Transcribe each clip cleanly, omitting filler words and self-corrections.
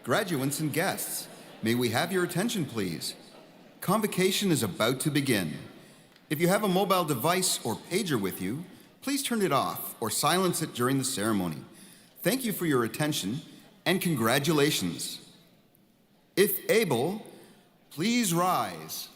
Graduates and guests, may we have your attention, please? Convocation is about to begin. If you have a mobile device or pager with you, please turn it off or silence it during the ceremony. Thank you for your attention and congratulations. If able, please rise.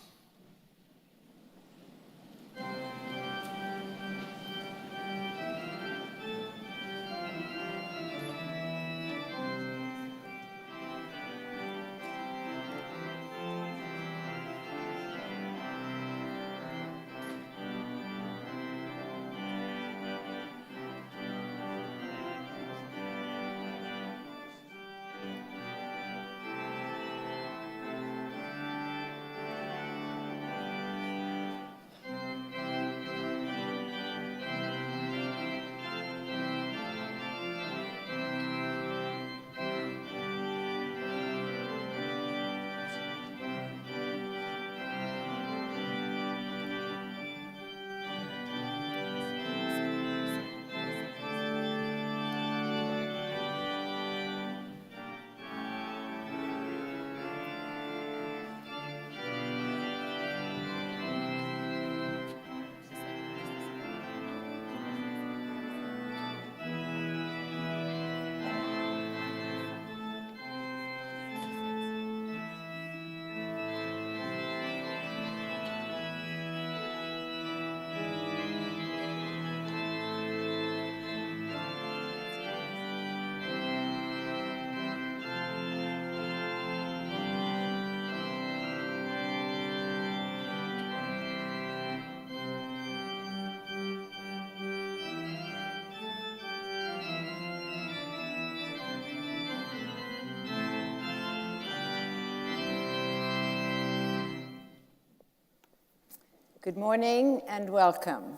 Good morning and welcome.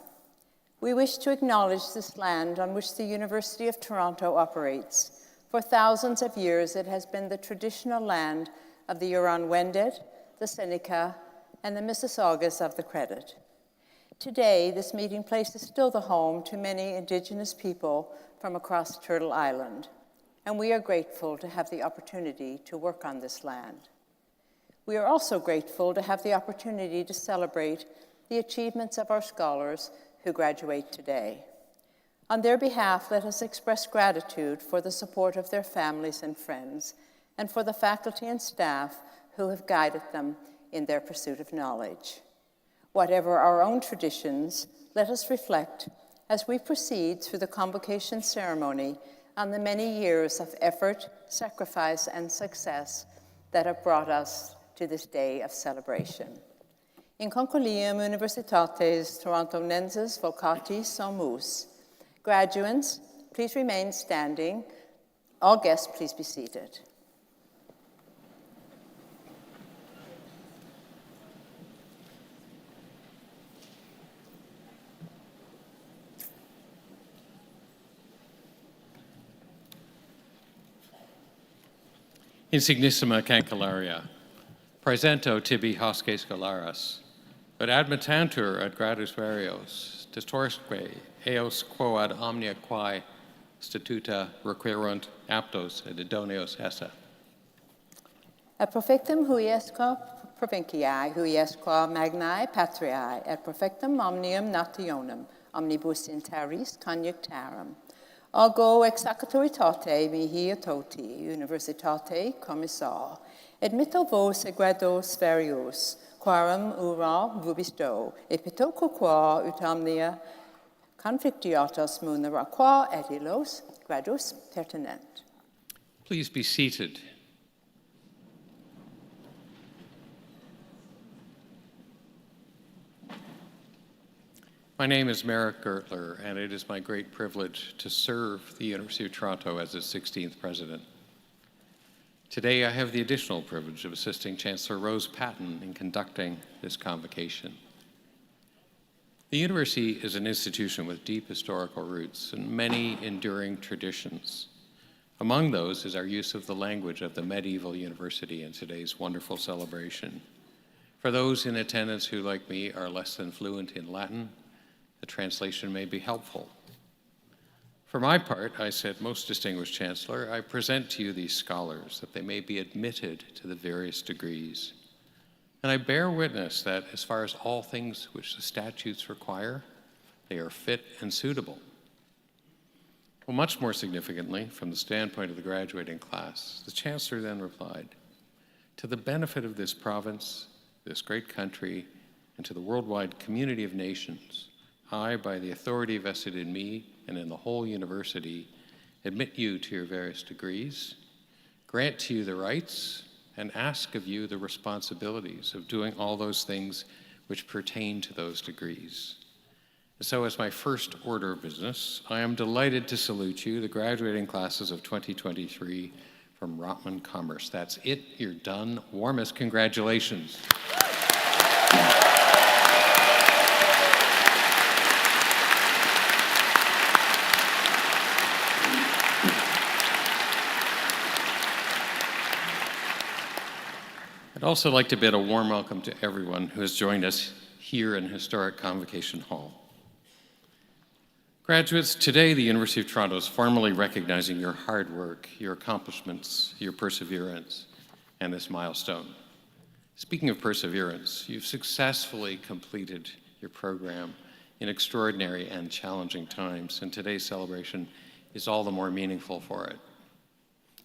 We wish to acknowledge this land on which the University of Toronto operates. For thousands of years, it has been the traditional land of the Huron-Wendat, the Seneca, and the Mississaugas of the Credit. Today, this meeting place is still the home to many Indigenous people from across Turtle Island, and we are grateful to have the opportunity to work on this land. We are also grateful to have the opportunity to celebrate the achievements of our scholars who graduate today. On their behalf, let us express gratitude for the support of their families and friends, and for the faculty and staff who have guided them in their pursuit of knowledge. Whatever our own traditions, let us reflect as we proceed through the convocation ceremony on the many years of effort, sacrifice, and success that have brought us to this day of celebration. In concilium universitates torontonenses vocatis somus. Graduands, please remain standing. All guests, please be seated. Insignissima cancelaria, praesento tibi hosce scholaris, but admittantur ad gradus varios, distorsque eos quo ad omnia quae statuta requirunt aptos et idoneos esse. Et profectum huiesque provinciae, huiesque magnae patriae, et profectum omnium nationem, omnibus interis conjunctarum. Algo exacatoritate mihi toti, universitate commissar, et mitto vos egredos varios, quarum ura vubisto, et pitoco qua ut omnia conflictiatos munera qua et illos gradus pertinent. Please be seated. My name is Merrick Gertler, and it is my great privilege to serve the University of Toronto as its 16th president. Today, I have the additional privilege of assisting Chancellor Rose Patton in conducting this convocation. The university is an institution with deep historical roots and many enduring traditions. Among those is our use of the language of the medieval university in today's wonderful celebration. For those in attendance who, like me, are less than fluent in Latin, the translation may be helpful. For my part, I said, most distinguished Chancellor, I present to you these scholars that they may be admitted to the various degrees. And I bear witness that as far as all things which the statutes require, they are fit and suitable. Well, much more significantly, from the standpoint of the graduating class, the Chancellor then replied, to the benefit of this province, this great country, and to the worldwide community of nations, I, by the authority vested in me and in the whole university, admit you to your various degrees, grant to you the rights, and ask of you the responsibilities of doing all those things which pertain to those degrees. So as my first order of business, I am delighted to salute you, the graduating classes of 2023 from Rotman Commerce. That's it, you're done. Warmest congratulations. I'd also like to bid a warm welcome to everyone who has joined us here in historic Convocation Hall. Graduates, today the University of Toronto is formally recognizing your hard work, your accomplishments, your perseverance, and this milestone. Speaking of perseverance, you've successfully completed your program in extraordinary and challenging times, and today's celebration is all the more meaningful for it.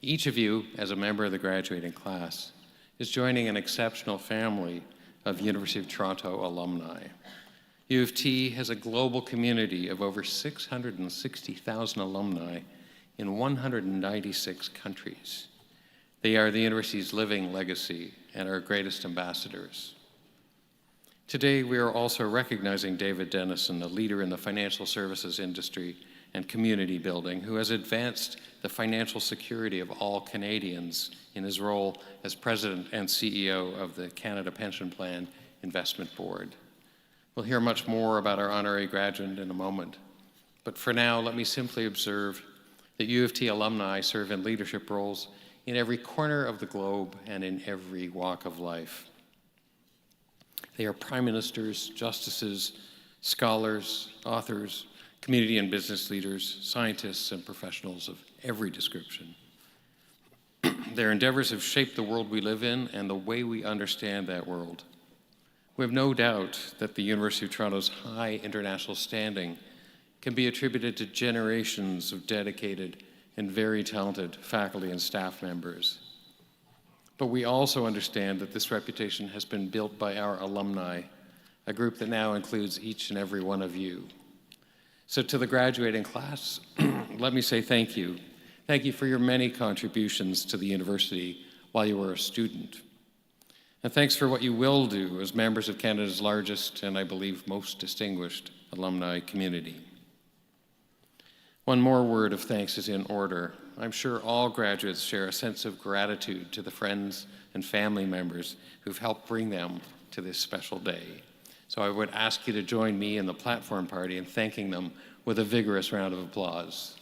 Each of you, as a member of the graduating class, is joining an exceptional family of University of Toronto alumni. U of T has a global community of over 660,000 alumni in 196 countries. They are the university's living legacy and our greatest ambassadors. Today, we are also recognizing David Denison, a leader in the financial services industry and community building, who has advanced the financial security of all Canadians in his role as President and CEO of the Canada Pension Plan Investment Board. We'll hear much more about our Honorary Graduand in a moment, but for now, let me simply observe that U of T alumni serve in leadership roles in every corner of the globe and in every walk of life. They are prime ministers, justices, scholars, authors, community and business leaders, scientists, and professionals of every description. Their endeavors have shaped the world we live in and the way we understand that world. We have no doubt that the University of Toronto's high international standing can be attributed to generations of dedicated and very talented faculty and staff members. But we also understand that this reputation has been built by our alumni, a group that now includes each and every one of you. So to the graduating class, let me say thank you. Thank you for your many contributions to the university while you were a student. And thanks for what you will do as members of Canada's largest and I believe most distinguished alumni community. One more word of thanks is in order. I'm sure all graduates share a sense of gratitude to the friends and family members who've helped bring them to this special day. So I would ask you to join me in the platform party in thanking them with a vigorous round of applause.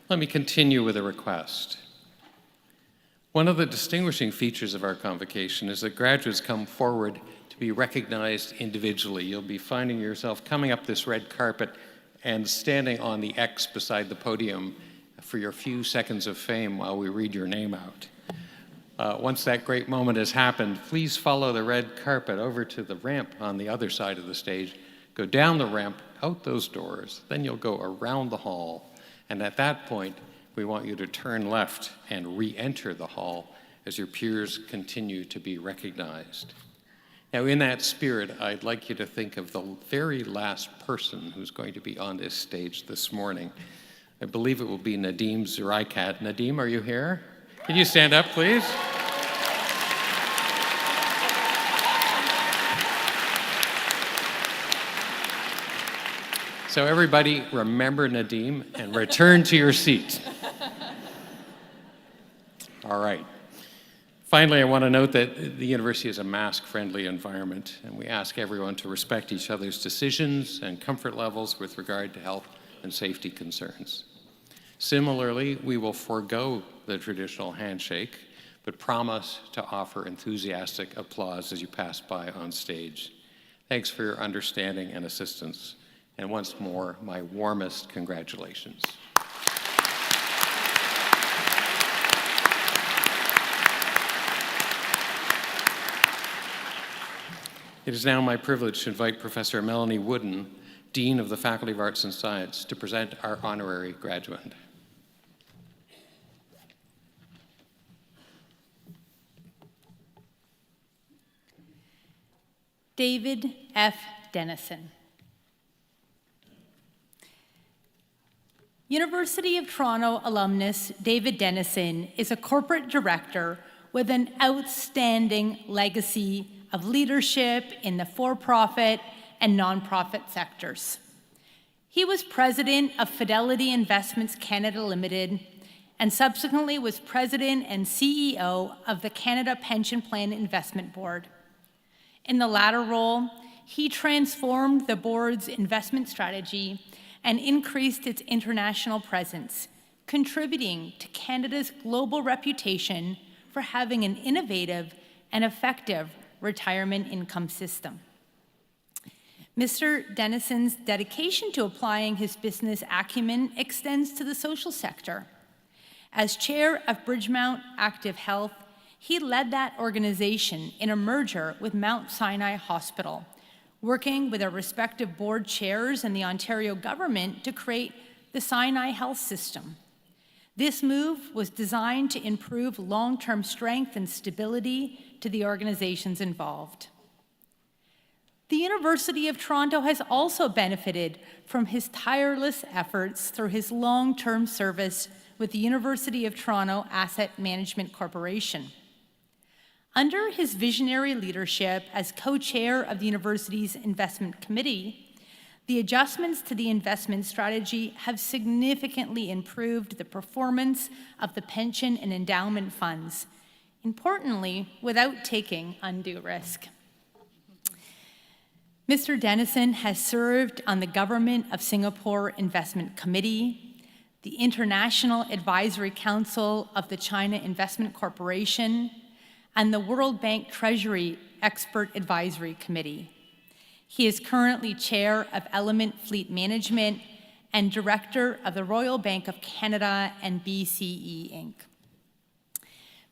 Let me continue with a request. One of the distinguishing features of our convocation is that graduates come forward to be recognized individually. You'll be finding yourself coming up this red carpet and standing on the X beside the podium for your few seconds of fame while we read your name out. Once that great moment has happened, please follow the red carpet over to the ramp on the other side of the stage. Go down the ramp, out those doors, then you'll go around the hall. And at that point, we want you to turn left and re-enter the hall as your peers continue to be recognized. Now, in that spirit, I'd like you to think of the very last person who's going to be on this stage this morning. I believe it will be Nadim Zuraikat. Nadim, are you here? Can you stand up, please? So everybody, remember Nadim and return to your seat. All right. Finally, I want to note that the university is a mask-friendly environment, and we ask everyone to respect each other's decisions and comfort levels with regard to health and safety concerns. Similarly, we will forego the traditional handshake, but promise to offer enthusiastic applause as you pass by on stage. Thanks for your understanding and assistance. And once more, my warmest congratulations. It is now my privilege to invite Professor Melanie Wooden, Dean of the Faculty of Arts and Science, to present our honorary graduand. David F. Denison. University of Toronto alumnus David Denison is a corporate director with an outstanding legacy of leadership in the for-profit and nonprofit sectors. He was president of Fidelity Investments Canada Limited and subsequently was president and CEO of the Canada Pension Plan Investment Board. In the latter role, he transformed the board's investment strategy and increased its international presence, contributing to Canada's global reputation for having an innovative and effective retirement income system. Mr. Denison's dedication to applying his business acumen extends to the social sector. As chair of Bridgemount Active Health, he led that organization in a merger with Mount Sinai Hospital, working with our respective board chairs and the Ontario government to create the Sinai Health System. This move was designed to improve long-term strength and stability to the organizations involved. The University of Toronto has also benefited from his tireless efforts through his long-term service with the University of Toronto Asset Management Corporation. Under his visionary leadership as co-chair of the university's investment committee, the adjustments to the investment strategy have significantly improved the performance of the pension and endowment funds, importantly, without taking undue risk. Mr. Denison has served on the Government of Singapore Investment Committee, the International Advisory Council of the China Investment Corporation, and the World Bank Treasury Expert Advisory Committee. He is currently chair of Element Fleet Management and director of the Royal Bank of Canada and BCE Inc.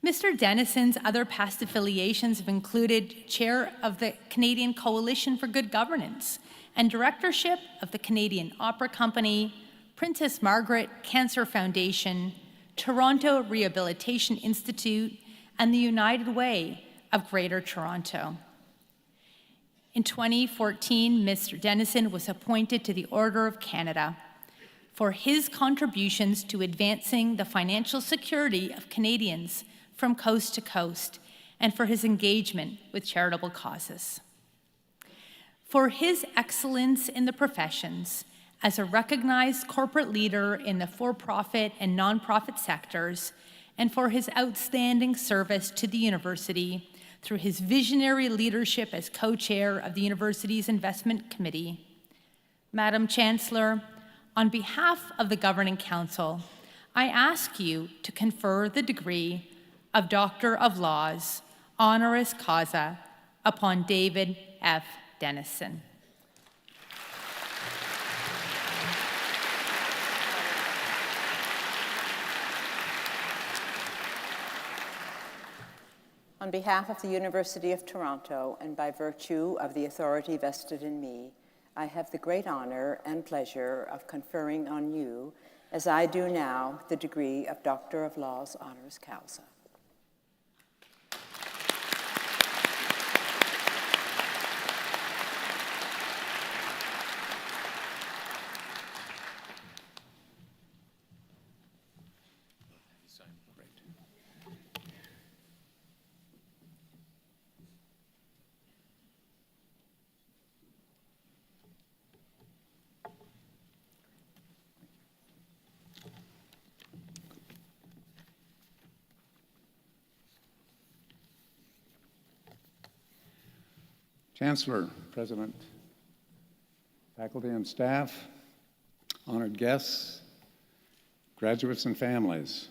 Mr. Denison's other past affiliations have included chair of the Canadian Coalition for Good Governance and directorship of the Canadian Opera Company, Princess Margaret Cancer Foundation, Toronto Rehabilitation Institute, and the United Way of Greater Toronto. In 2014, Mr. Denison was appointed to the Order of Canada for his contributions to advancing the financial security of Canadians from coast to coast and for his engagement with charitable causes. For his excellence in the professions as a recognized corporate leader in the for-profit and nonprofit sectors, and for his outstanding service to the university through his visionary leadership as co-chair of the university's investment committee. Madam Chancellor, on behalf of the Governing Council, I ask you to confer the degree of Doctor of Laws, honoris causa, upon David F. Denison. On behalf of the University of Toronto, and by virtue of the authority vested in me, I have the great honor and pleasure of conferring on you, as I do now, the degree of Doctor of Laws, honoris causa. Chancellor, President, faculty and staff, honored guests, graduates and families.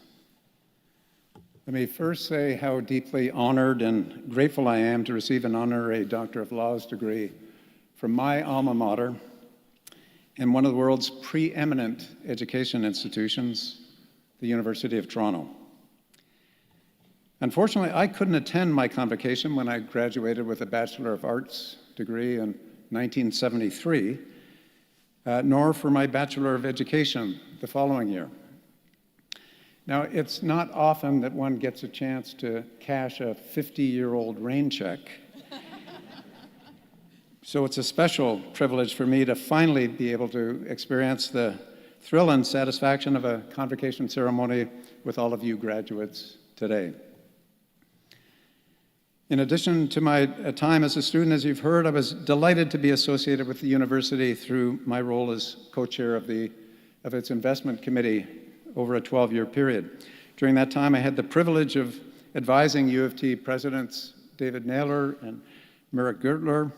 Let me first say how deeply honored and grateful I am to receive an honorary Doctor of Laws degree from my alma mater and one of the world's preeminent education institutions, the University of Toronto. Unfortunately, I couldn't attend my convocation when I graduated with a Bachelor of Arts degree in 1973, nor for my Bachelor of Education the following year. Now, it's not often that one gets a chance to cash a 50-year-old rain check. So it's a special privilege for me to finally be able to experience the thrill and satisfaction of a convocation ceremony with all of you graduates today. In addition to my time as a student, as you've heard, I was delighted to be associated with the university through my role as co-chair of its investment committee over a 12-year period. During that time, I had the privilege of advising U of T presidents David Naylor and Merrick Gertler,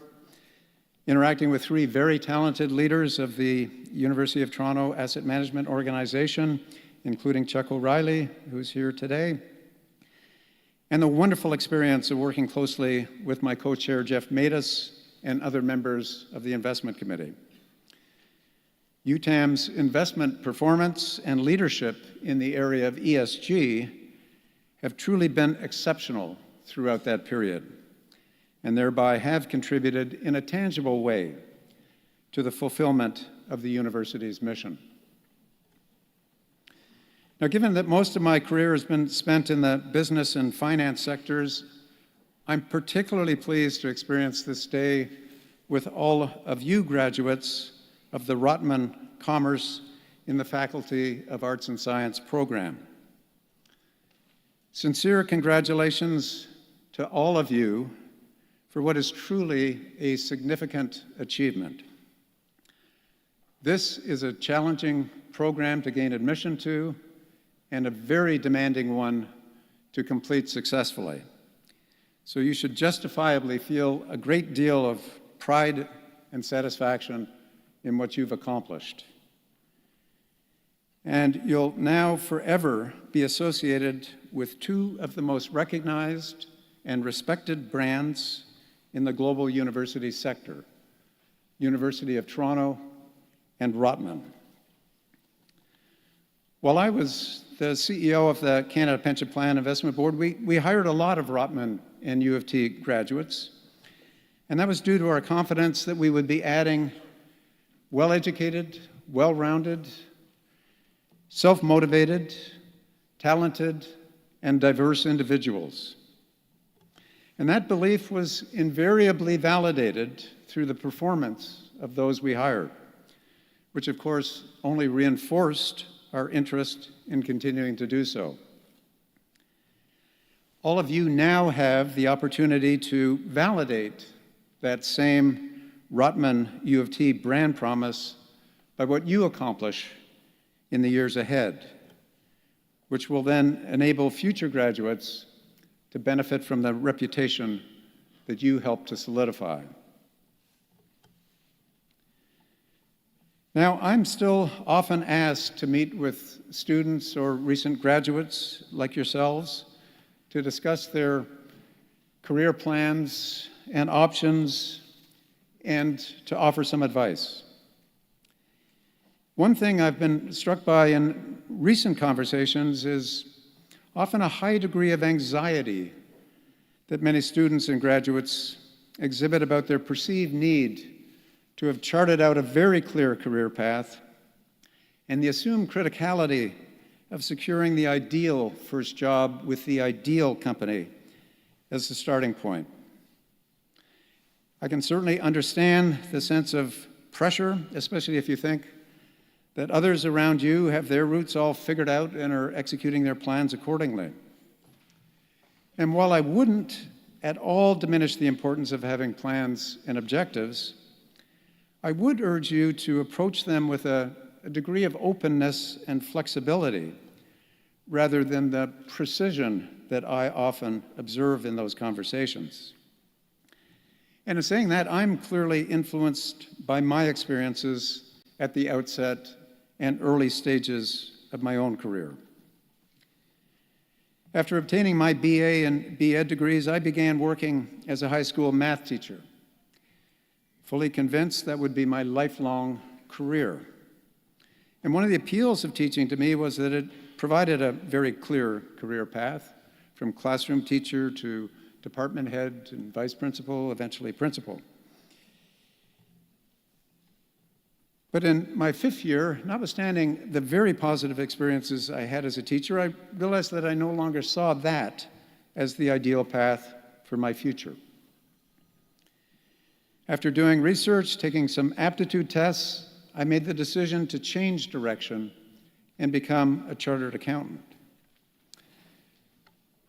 interacting with three very talented leaders of the University of Toronto Asset Management Organization, including Chuck O'Reilly, who's here today, and the wonderful experience of working closely with my co-chair, Jeff Matus, and other members of the investment committee. UTAM's investment performance and leadership in the area of ESG have truly been exceptional throughout that period, and thereby have contributed in a tangible way to the fulfillment of the university's mission. Now, given that most of my career has been spent in the business and finance sectors, I'm particularly pleased to experience this day with all of you graduates of the Rotman Commerce in the Faculty of Arts and Science program. Sincere congratulations to all of you for what is truly a significant achievement. This is a challenging program to gain admission to and a very demanding one to complete successfully. So you should justifiably feel a great deal of pride and satisfaction in what you've accomplished. And you'll now forever be associated with two of the most recognized and respected brands in the global university sector, University of Toronto and Rotman. While I was the CEO of the Canada Pension Plan Investment Board, we hired a lot of Rotman and U of T graduates, and that was due to our confidence that we would be adding well-educated, well-rounded, self-motivated, talented, and diverse individuals. And that belief was invariably validated through the performance of those we hired, which of course only reinforced our interest in continuing to do so. All of you now have the opportunity to validate that same Rotman U of T brand promise by what you accomplish in the years ahead, which will then enable future graduates to benefit from the reputation that you helped to solidify. Now, I'm still often asked to meet with students or recent graduates like yourselves to discuss their career plans and options and to offer some advice. One thing I've been struck by in recent conversations is often a high degree of anxiety that many students and graduates exhibit about their perceived need to have charted out a very clear career path and the assumed criticality of securing the ideal first job with the ideal company as the starting point. I can certainly understand the sense of pressure, especially if you think that others around you have their routes all figured out and are executing their plans accordingly. And while I wouldn't at all diminish the importance of having plans and objectives, I would urge you to approach them with a degree of openness and flexibility rather than the precision that I often observe in those conversations. And in saying that, I'm clearly influenced by my experiences at the outset and early stages of my own career. After obtaining my BA and BEd degrees, I began working as a high school math teacher, fully convinced that would be my lifelong career. And one of the appeals of teaching to me was that it provided a very clear career path, from classroom teacher to department head and vice principal, eventually principal. But in my 5th year, notwithstanding the very positive experiences I had as a teacher, I realized that I no longer saw that as the ideal path for my future. After doing research, taking some aptitude tests, I made the decision to change direction and become a chartered accountant.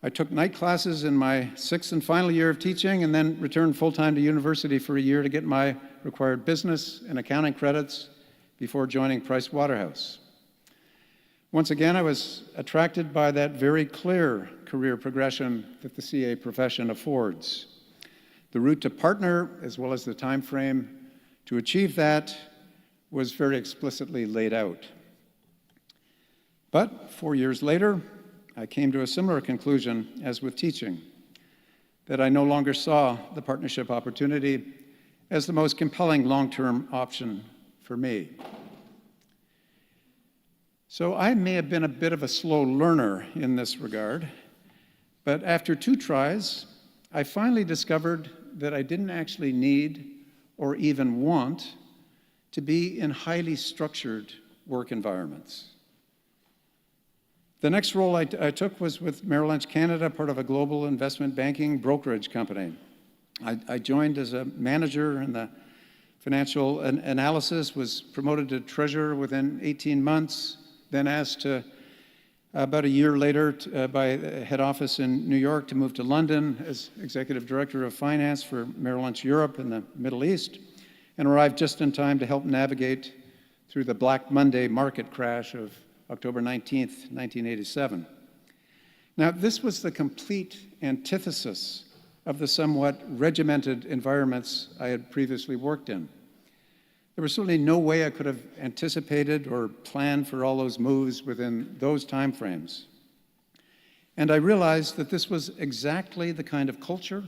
I took night classes in my 6th and final year of teaching and then returned full-time to university for a year to get my required business and accounting credits before joining Price Waterhouse. Once again, I was attracted by that very clear career progression that the CA profession affords. The route to partner, as well as the time frame to achieve that, was very explicitly laid out. But 4 years later, I came to a similar conclusion as with teaching, that I no longer saw the partnership opportunity as the most compelling long-term option for me. So I may have been a bit of a slow learner in this regard, but after 2 tries, I finally discovered that I didn't actually need or even want to be in highly structured work environments. The next role I took was with Merrill Lynch Canada, part of a global investment banking brokerage company. I joined as a manager in the financial analysis, was promoted to treasurer within 18 months, then asked to, about a year later by head office in New York to move to London as executive director of finance for Merrill Lynch Europe and the Middle East, and arrived just in time to help navigate through the Black Monday market crash of October 19th, 1987. Now, this was the complete antithesis of the somewhat regimented environments I had previously worked in. There was certainly no way I could have anticipated or planned for all those moves within those timeframes. And I realized that this was exactly the kind of culture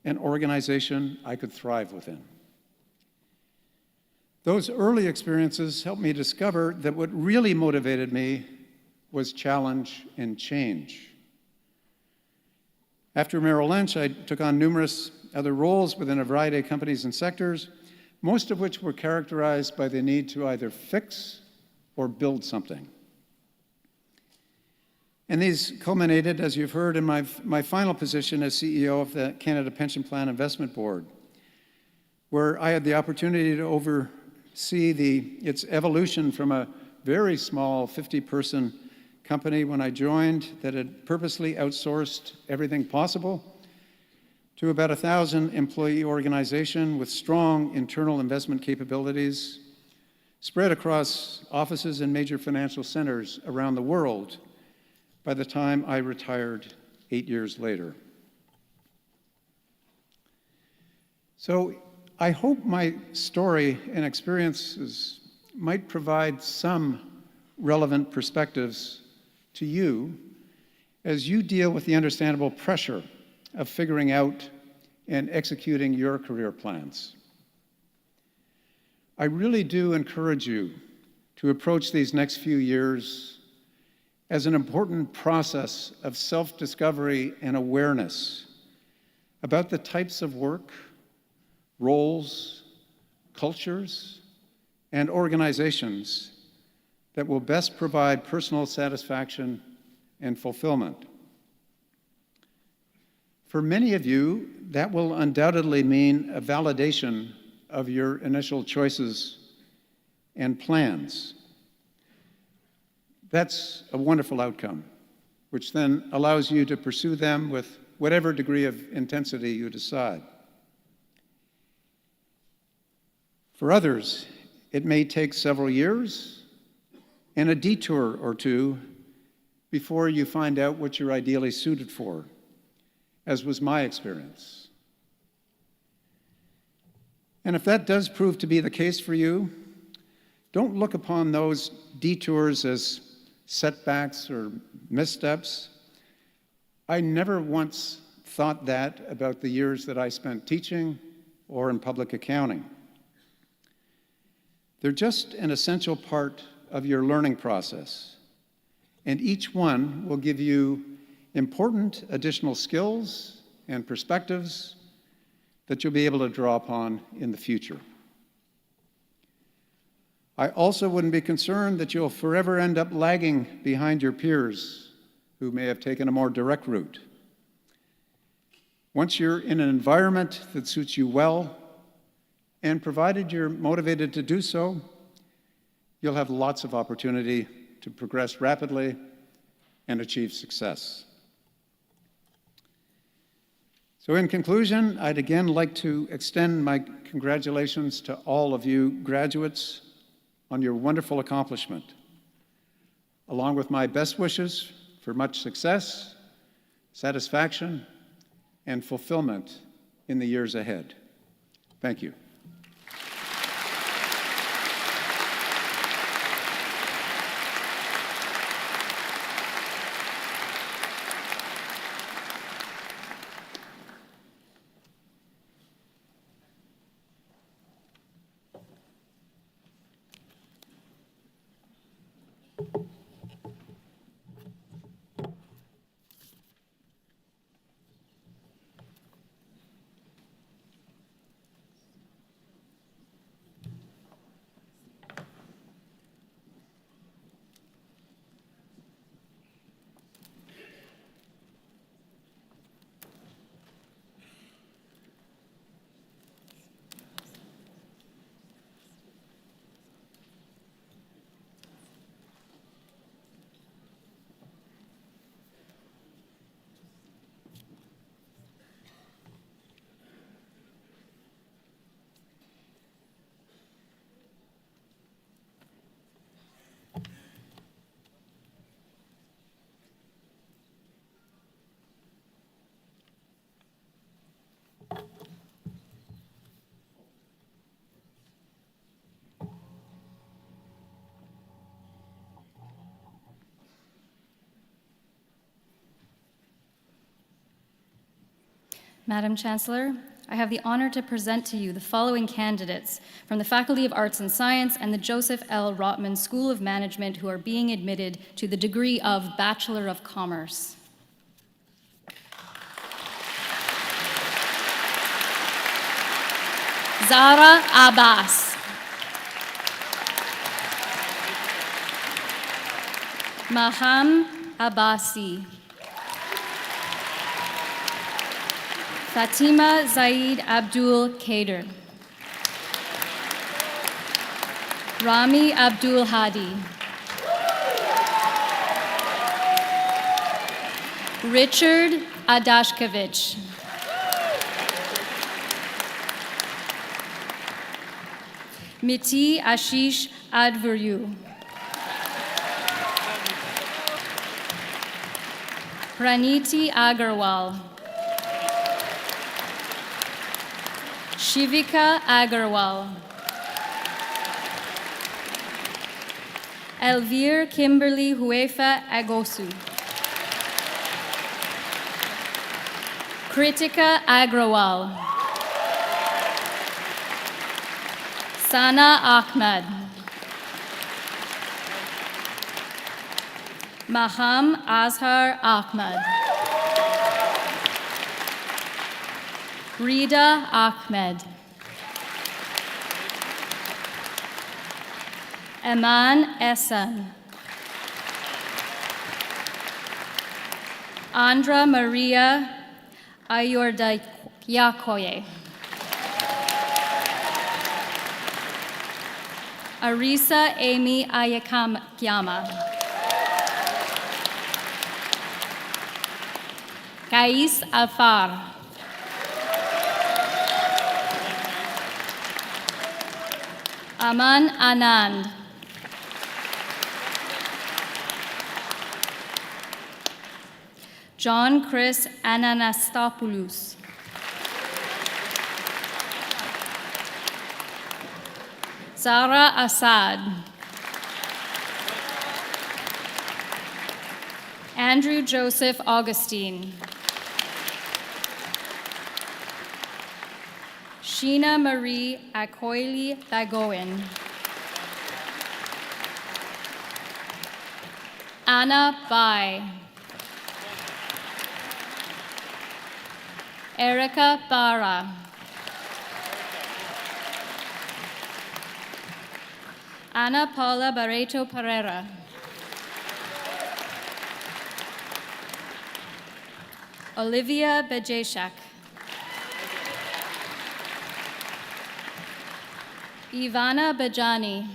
and organization I could thrive within. Those early experiences helped me discover that what really motivated me was challenge and change. After Merrill Lynch, I took on numerous other roles within a variety of companies and sectors, most of which were characterized by the need to either fix or build something. And these culminated, as you've heard, in my final position as CEO of the Canada Pension Plan Investment Board, where I had the opportunity to oversee its evolution from a very small 50-person company when I joined that had purposely outsourced everything possible to about 1,000 employee organization with strong internal investment capabilities spread across offices in major financial centers around the world by the time I retired 8 years later. So I hope my story and experiences might provide some relevant perspectives to you as you deal with the understandable pressure of figuring out and executing your career plans. I really do encourage you to approach these next few years as an important process of self-discovery and awareness about the types of work, roles, cultures, and organizations that will best provide personal satisfaction and fulfillment. For many of you, that will undoubtedly mean a validation of your initial choices and plans. That's a wonderful outcome, which then allows you to pursue them with whatever degree of intensity you decide. For others, it may take several years and a detour or two before you find out what you're ideally suited for, as was my experience. And if that does prove to be the case for you, don't look upon those detours as setbacks or missteps. I never once thought that about the years that I spent teaching or in public accounting. They're just an essential part of your learning process, and each one will give you important additional skills and perspectives that you'll be able to draw upon in the future. I also wouldn't be concerned that you'll forever end up lagging behind your peers who may have taken a more direct route. Once you're in an environment that suits you well, and provided you're motivated to do so, you'll have lots of opportunity to progress rapidly and achieve success. So in conclusion, I'd again like to extend my congratulations to all of you graduates on your wonderful accomplishment, along with my best wishes for much success, satisfaction, and fulfillment in the years ahead. Thank you. Madam Chancellor, I have the honor to present to you the following candidates from the Faculty of Arts and Science and the Joseph L. Rotman School of Management who are being admitted to the degree of Bachelor of Commerce. Zara Abbas. Maham Abbasi. Fatima Zaid Abdul Kader. Rami Abdul Hadi. Richard Adashkevich. Miti Ashish Advaryu. Praniti Agarwal. Shivika Agarwal. Elvire Kimberly Huefa Agosu. Kritika Agrawal. Sana Ahmed. Maham Azhar Ahmed. Rida Ahmed. Eman Ehsan. Andra Maria Ayordayakoye. Arisa Amy Ayakyama. Kais Afar. Aman Anand. John Chris Ananastopoulos. Zara Assad. Andrew Joseph Augustine. Sheena Marie Akoili Bagoin. Anna Bai. Erica Barra. Ana Paula Barreto Pereira. Olivia Bejeshak. Ivana Bajani.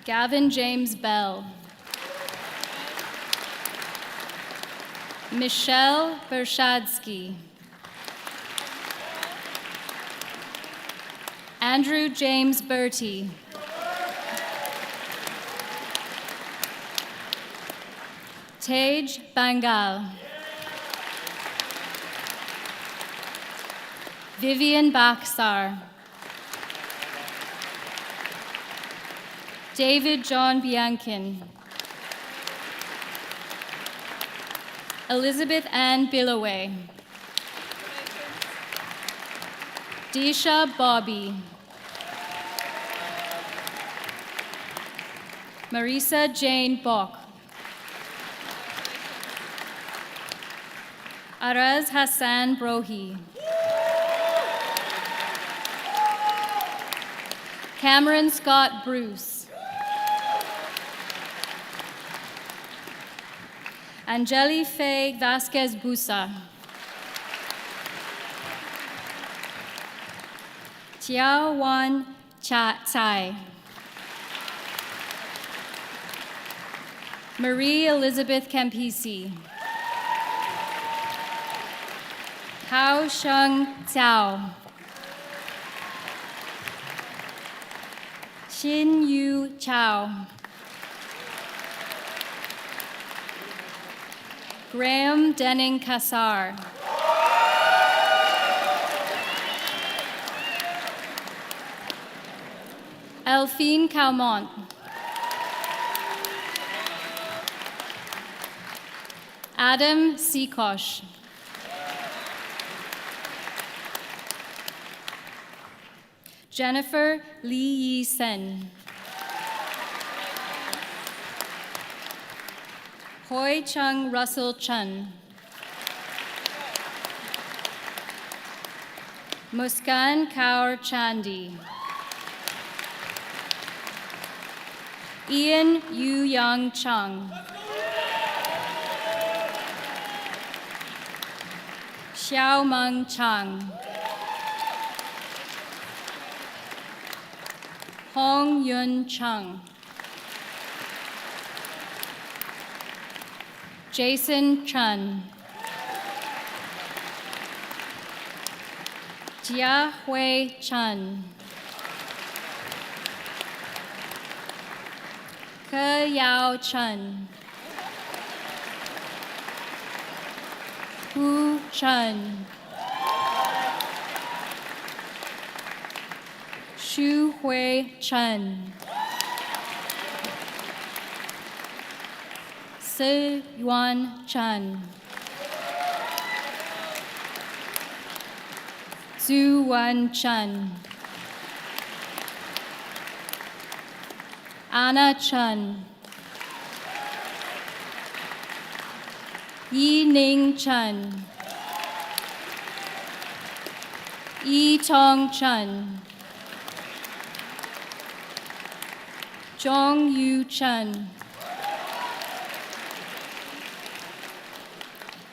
Gavin James Bell. Michelle Bershadsky. Andrew James Bertie. Tej Bangal. Vivian Baksar. David John Biankin. Elizabeth Ann Billoway. Disha Bobby. Marisa Jane Bock. Araz Hassan Brohi. Cameron Scott Bruce. Angeli Faye Vasquez Busa. Tiao Wan Tsai. Marie Elizabeth Campisi. Hao Sheng Cao. Xin Yu Chao. Graham Denning Kassar. Elphine Calmont. Adam Seakosh. Jennifer Lee Yi Sen. Hoi Chung Russell Chun. Muskan Kaur Chandi. Ian Yu Yang Chung. Xiao Meng Chang. Hong Yun Chung. Jason Chun. Jia Hui Chun. Ke Yao Chun. Hu Chun. Shu Hui Chun. Se Yuan Chun. Zhu Wan Chun. Anna Chun. Yi Ning Chun. Yi Tong Chun. Zhong Yu Chun.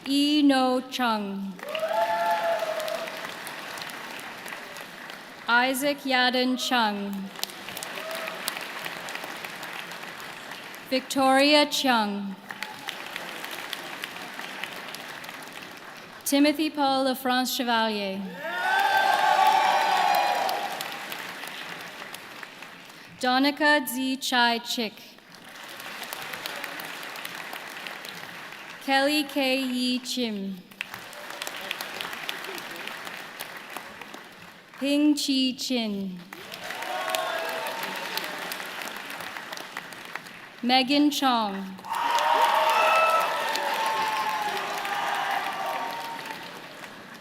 Yi No Chung. Isaac Yadin Chung. Victoria Chung. Timothy Paul Lafrance Chevalier. Donica Z. Chai Chick. Kelly K. Yi Chim. Ping Chi Chin. Megan Chong.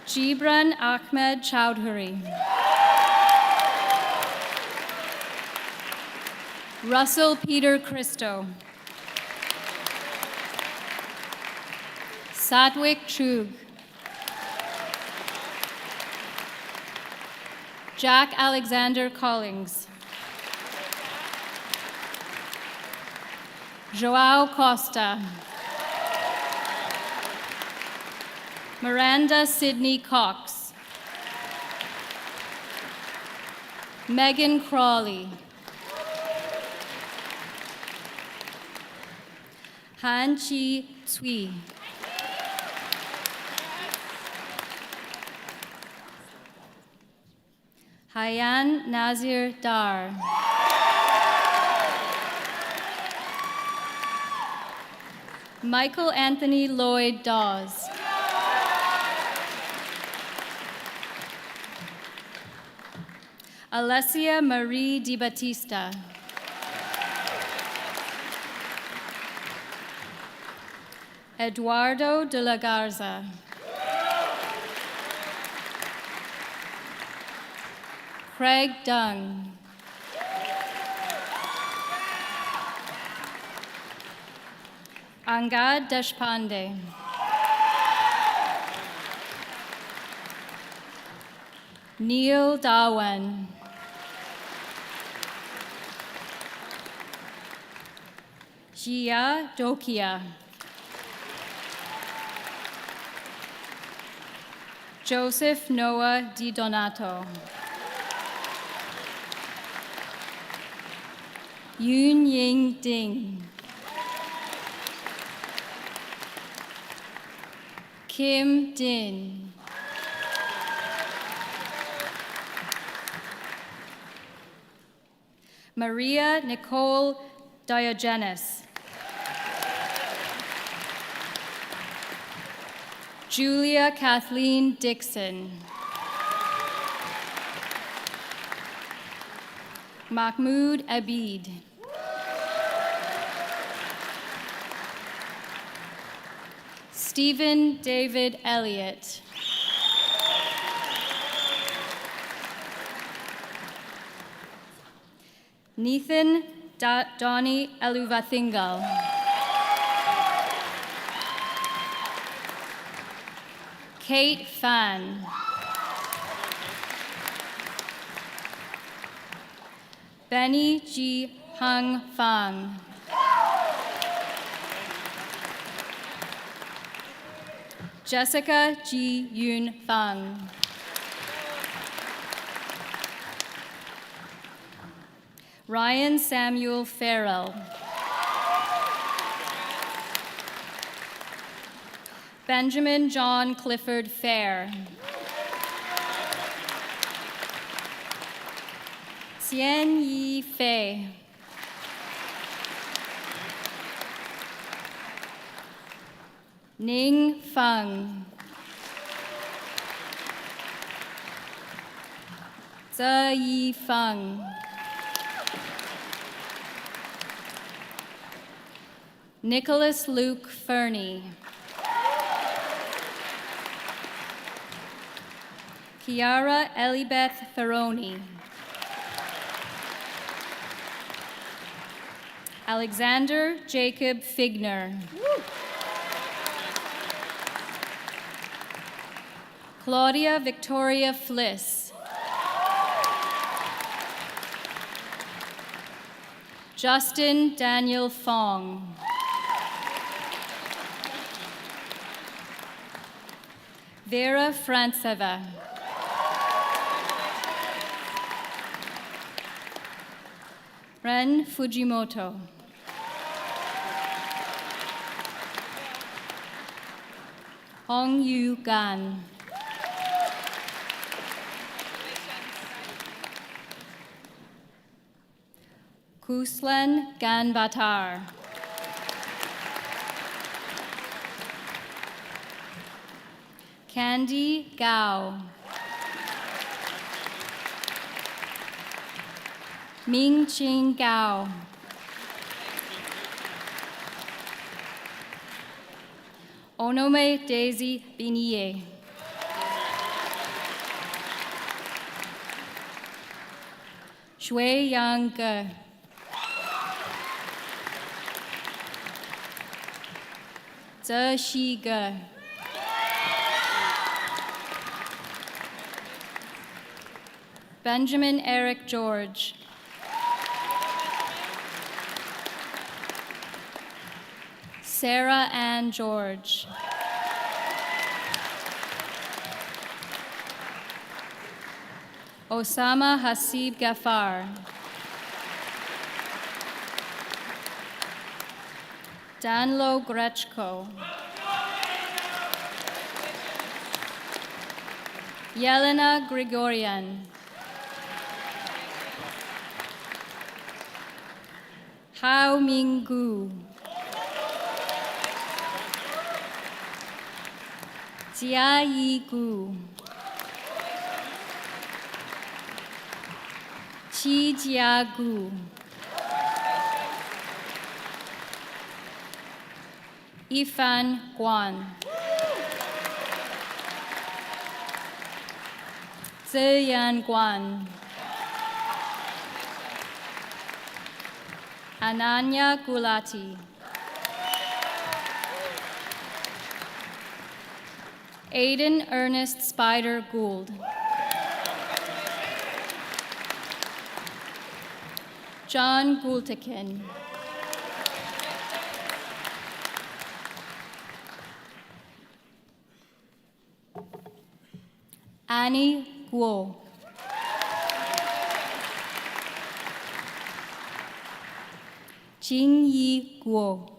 Gibran Ahmed Chowdhury. Russell Peter Christo. Satwik Chug. Jack Alexander Collings. Joao Costa. Miranda Sidney Cox. Megan Crawley. Han Chi Tsui. Hayan Nazir Dar. Michael Anthony Lloyd Dawes. Alessia Marie Di Battista. Eduardo de la Garza. Craig Dung. Angad Deshpande. Neil Dawan. Jia Dokia. Joseph Noah Di Donato. Yoon Ying Ding. Kim Din. Maria Nicole Diogenes. Julia Kathleen Dixon. Mahmoud Abid. Stephen David Elliott. Nathan Donnie Eluvathingal. Kate Fan. Benny G. Hung Fang. Jessica G. Yoon Fang. Ryan Samuel Farrell. Benjamin John Clifford Fair. Xian Yi Fei. Ning Feng. Zhe Yi Feng. Nicholas Luke Fernie. Kiara Elibeth Ferroni. Alexander Jacob Figner. Claudia Victoria Fliss. Justin Daniel Fong. Vera Franceva. Ren Fujimoto. Hong Yu Gan. Kuslan Ganbatar. Candy Gao. Ming Ching Gao. Onome Daisy Biniye. Shui Yang Ge. Zhe Shi Ge. Benjamin Eric George. Sarah Ann George. Osama Hasib Ghaffar. Danlo Grechko. Yelena Grigorian. Hao Minggu. Jia Yi Gu. Qi Jia Gu. Yifan Guan. Ziyan Guan. Ananya Gulati. Aiden Ernest Spider Gould. John Gultekin. Annie Guo. Jingyi Guo.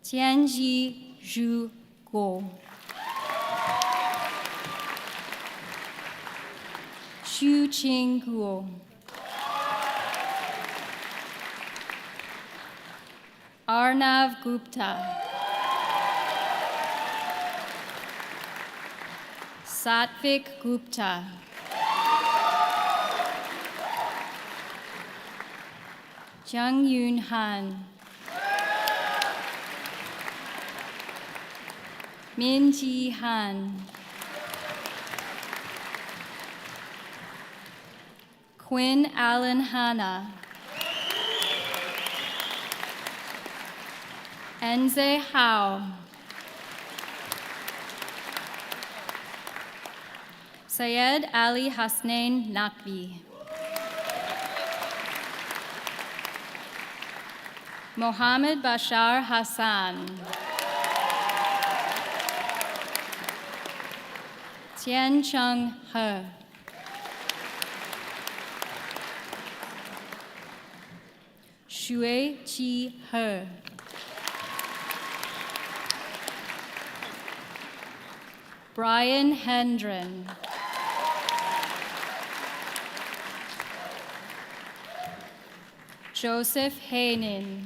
Tianji Zhu Guo. Xu Qing Guo. Arnav Gupta. Satvik Gupta. Jung Yoon Han. Min Ji Han. Quinn Allen Hanna. Enze Hao. Syed Ali Hasnain Naqvi. Mohammed Bashar Hassan. Tian Chung He. Xue Chi He. Brian Hendren. Joseph Hainin.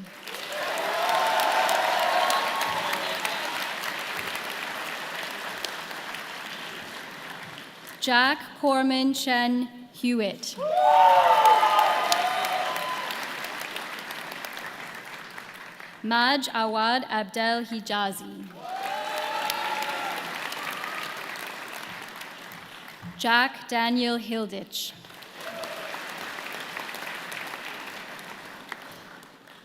Jack Corman Chen Hewitt. Maj Awad Abdel Hijazi. Jack Daniel Hilditch.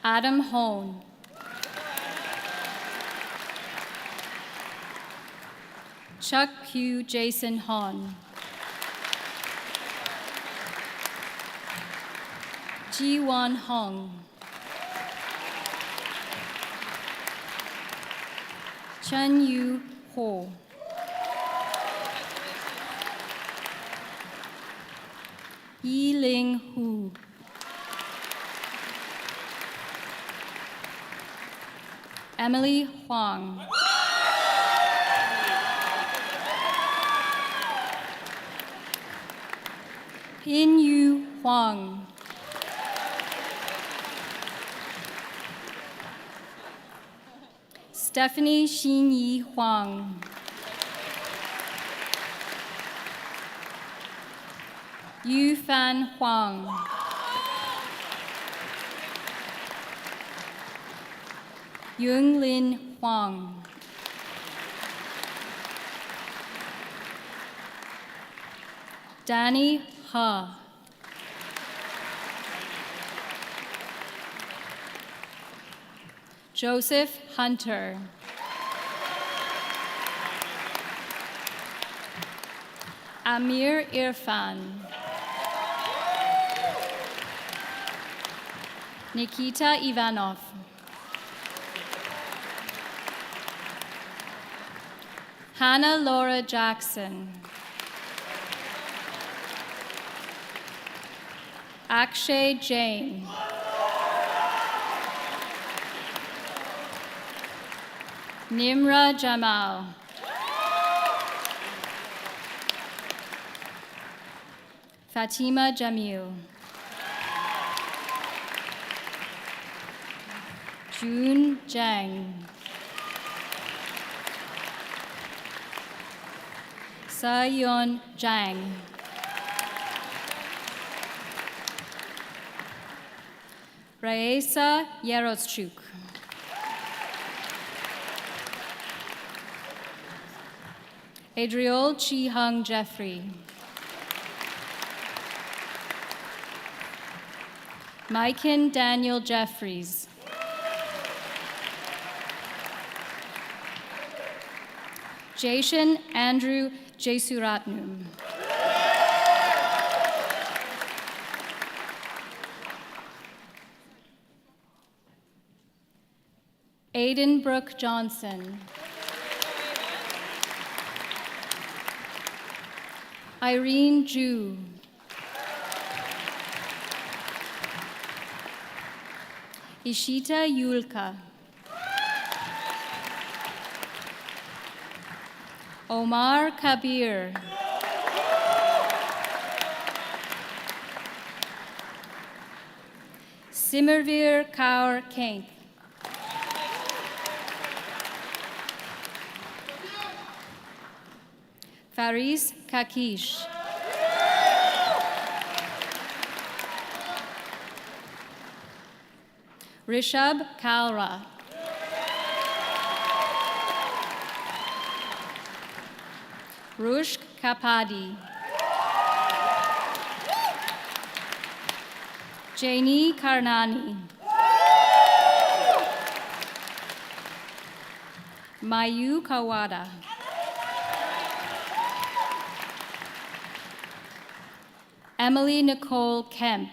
Adam Hone. Chuck Q. Jason Hon. Ji Won Hong. Chen Yu Ho. Yi Ling Hu. Emily Huang. Pin Yu Huang. Stephanie Xinyi Huang. Yu Fan Huang. Yung Lin Huang. Danny Ha. Joseph Hunter. Amir Irfan. Nikita Ivanov. Hannah Laura Jackson. Akshay Jain. Nimra Jamal. Fatima Jamil. June Zhang. Sayon Zhang. Raisa Yarostchuk. Adriol Chi-Hung Jeffrey. Maiken Daniel Jeffries. Jashan Andrew Jesuratnum. Aiden Brooke Johnson. Irene Ju. Ishita Yulka. Omar Kabir. Simmerveer Kaur Kainth. Faris Kakish. Rishab Kalra. Rushk Kapadi. Janie Karnani. Mayu Kawada. Emily Nicole Kemp.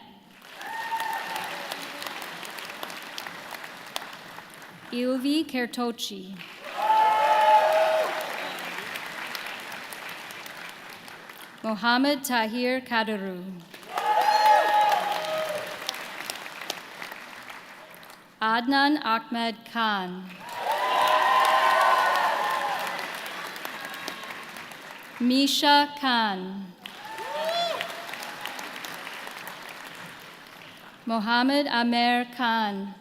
Ilvi Kertochi. Mohammed Tahir Kadaru. Adnan Ahmed Khan. Misha Khan. Mohammed Amer Khan.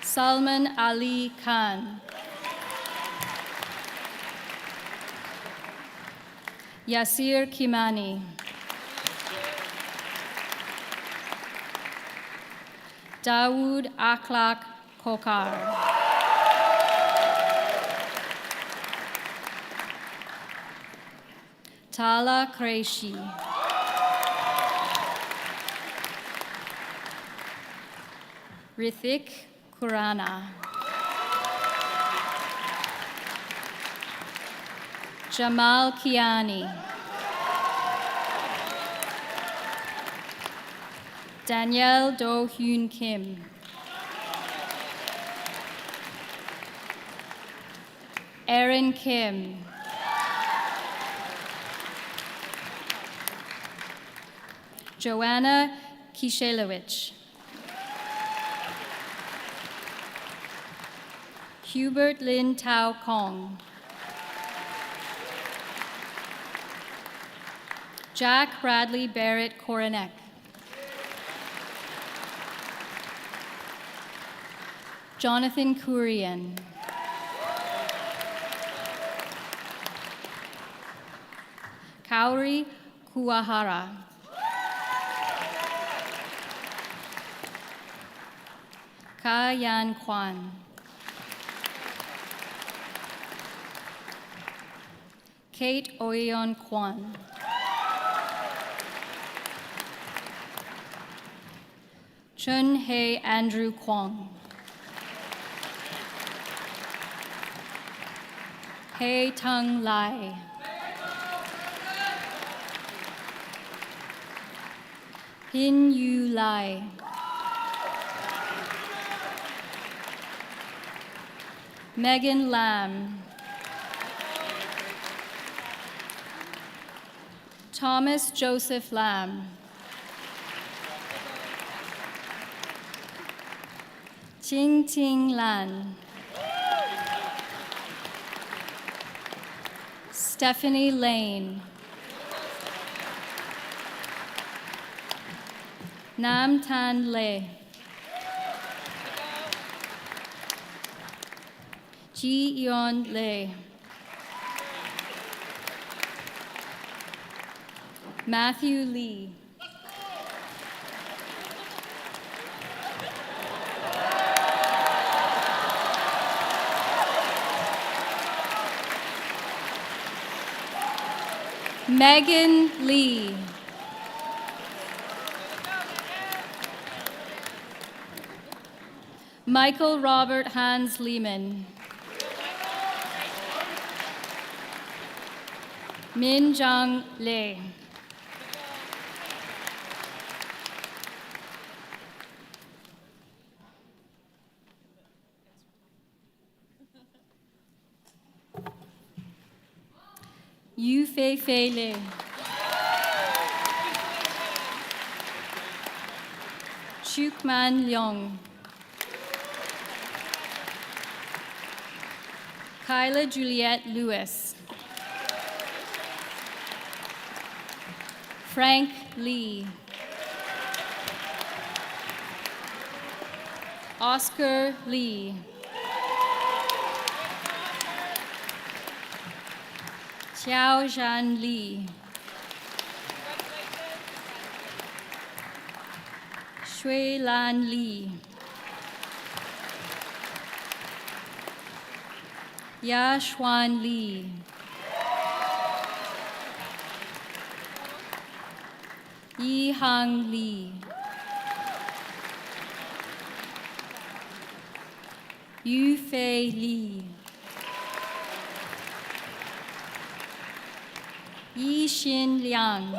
Salman Ali Khan. Yasir Kimani. Dawood Akhlaq Kokar. Tala Qureshi. Rithik Kurana. Jamal Kiani. Danielle Do Hyun Kim. Erin Kim. Joanna Kishelowicz. Hubert Lin Tao Kong. Jack Bradley Barrett Koronek. Jonathan Kurian. Kauri Kuahara. Ka Yan Kwan, Kate Oyeon Kwan, Chun Hei Andrew Kwong, Hei Tung Lai, Hin Yu Lai, Megan Lam, Thomas Joseph Lam, Ting Ting Lan, Stephanie Lane, Nam Tan Le, Ji Yeon Le, Matthew Lee, Megan Lee, Michael Robert Hans Lehman, Min Jong Le, Yu Fei Fei Le, Chuk Man Leong, Kyla Juliette Lewis, Frank Lee, Oscar Lee, Xiao Zhan Li, Shui Lan Li, Ya Xuan Li, Yi Hang Li, Yu Fei Li, Yi Xin Liang,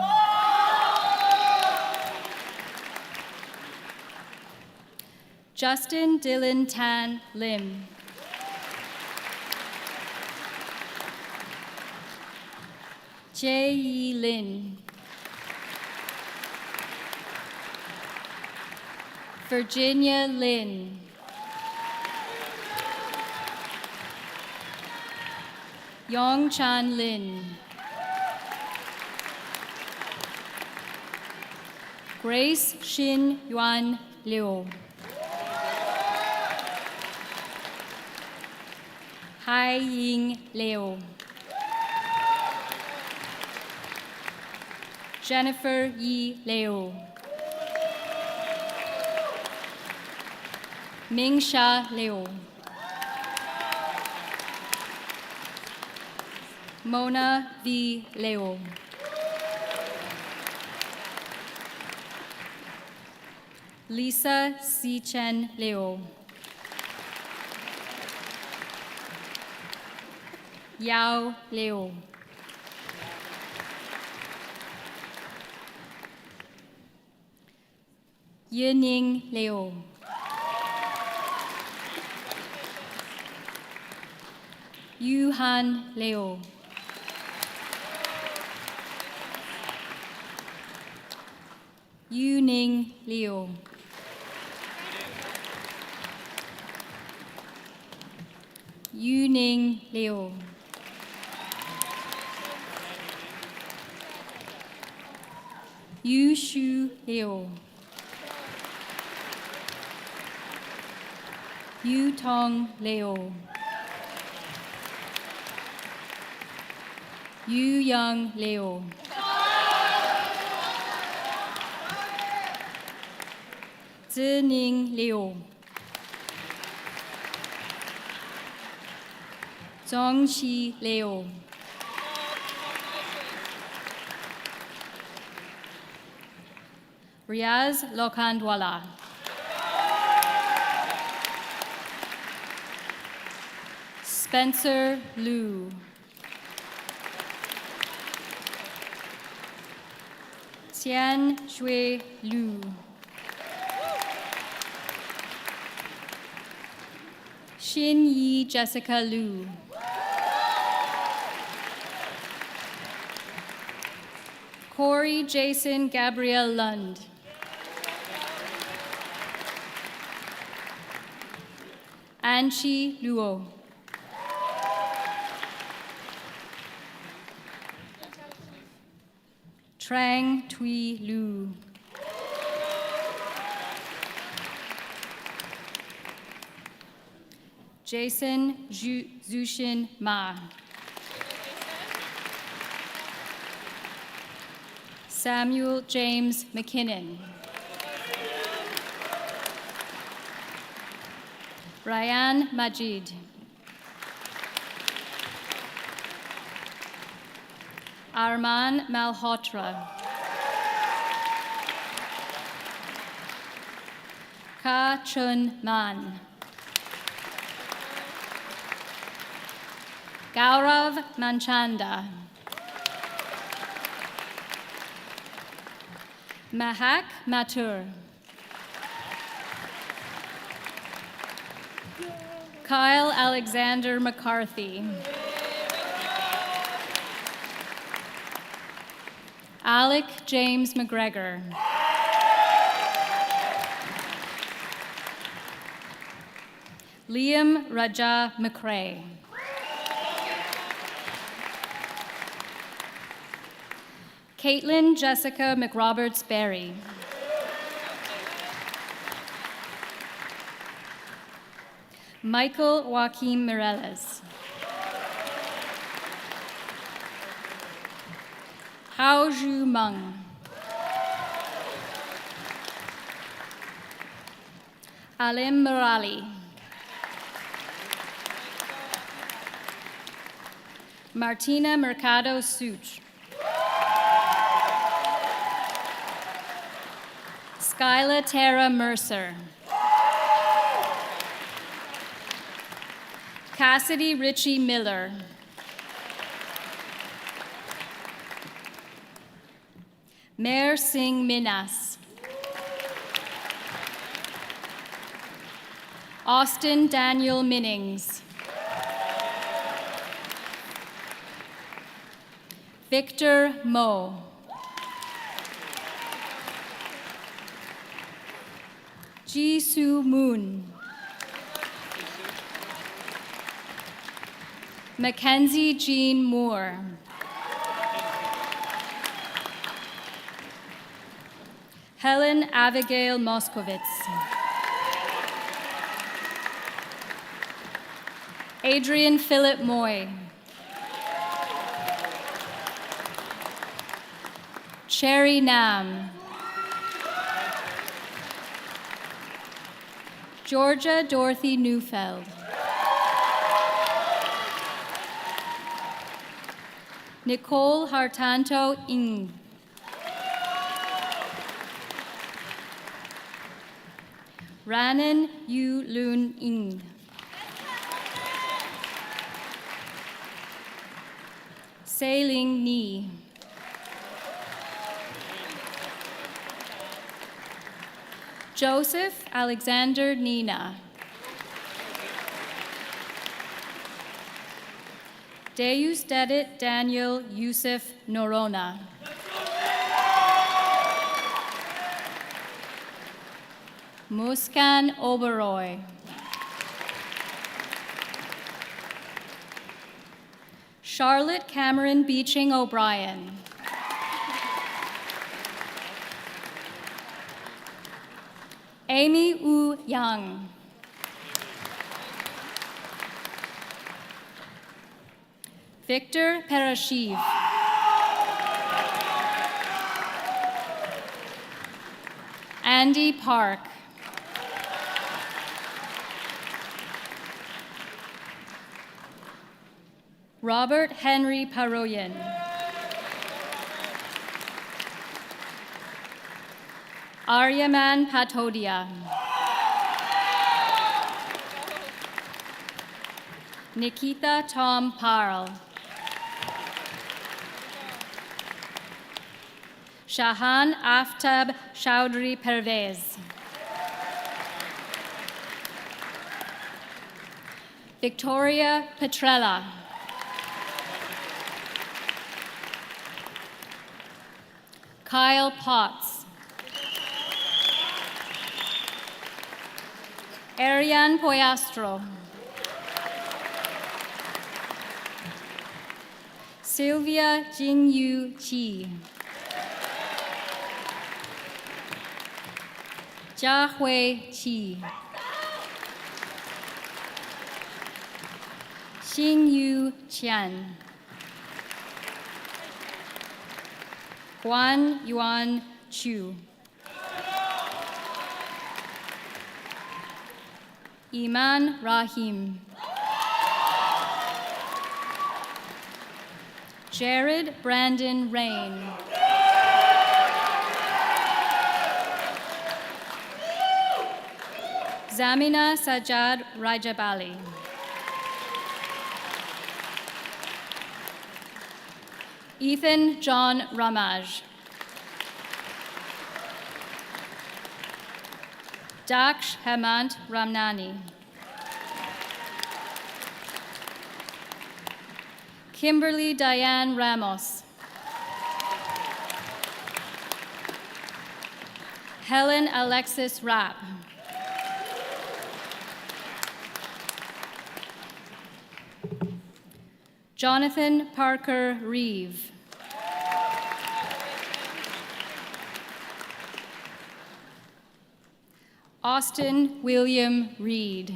Justin Dylan Tan Lim, Jie Yi Lin, Virginia Lin, Yong Chan Lin, Grace Xin Yuan Liu, Hai Ying Liu, Jennifer Yi Liu, Mingsha Liu, Mona V. Liu, Lisa Si Chen Liu, Yao Liu, Yining Liu, Yuhan Liu, Yuning Liu, Yuning Liu, Yushu Liu, Yutong Liu, Yu Young Liu, Zining Liu, Zhongxi Leo. Riaz Lokhandwala. Spencer Liu. Tian Shui Liu. Xin Yi Jessica Liu. Corey Jason Gabriel Lund. Anchi Luo. Trang Tui Lu. Jason Zushin Ma. Samuel James McKinnon. Ryan Majid. Arman Malhotra. Ka Chun Man. Gaurav Manchanda. Mahak Mathur. Kyle Alexander McCarthy. Alec James McGregor. Liam Raja McRae. Caitlin Jessica McRoberts Berry. Michael Joaquim Mireles. Hao Zhu Meng. Alim Murali. Martina Mercado Such. Skyla Tara Mercer. Cassidy Ritchie Miller. Mer Singh Minas. Austin Daniel Minnings. Victor Mo. Ji Soo Moon. Mackenzie Jean Moore. Helen Abigail Moskowitz. Adrian Philip Moy. Cherry Nam. Georgia Dorothy Neufeld. Nicole Hartanto Ng. Ranan Yu Lun Ng. Sailing Ni. Joseph Alexander Nina. Deus Dedit Daniel Yusuf Norona. Muskan Oberoi. Charlotte Cameron Beeching O'Brien. Amy Wu Yang. Victor Perashiv. Andy Park. Robert Henry Paroyan. Aryaman Patodia. Nikita Tom Parl. Shahan Aftab Chowdhury Pervez. Victoria Petrella. Kyle Potts. Ariane Poyastro. Sylvia Jingyu Chi. Jiahui Qi. Xingyu Qian. Guan Yuan Chu. Iman Rahim. Jared Brandon Rain. Zamina Sajad Rajabali. Ethan John Ramaj. Daksh Hemant Ramnani. Kimberly Diane Ramos. Helen Alexis Rapp. Jonathan Parker Reeve. Austin William Reed.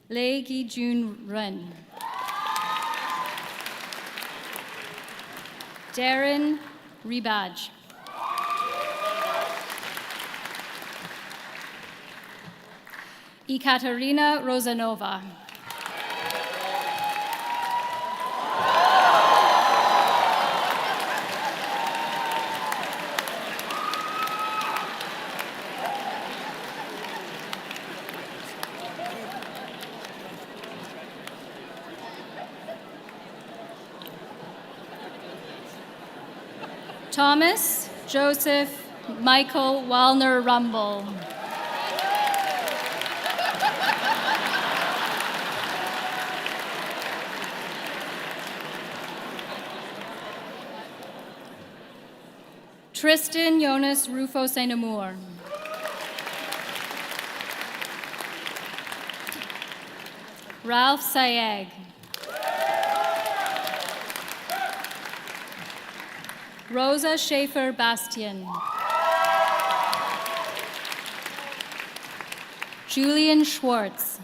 Lei Gi-jun Run. Darren Ribaj. Ekaterina Rozanova. Thomas Joseph Michael Wallner Rumble. Tristan Jonas Rufo St. Amour. Ralph Sayeg. Rosa Schaefer Bastian. Julian Schwartz.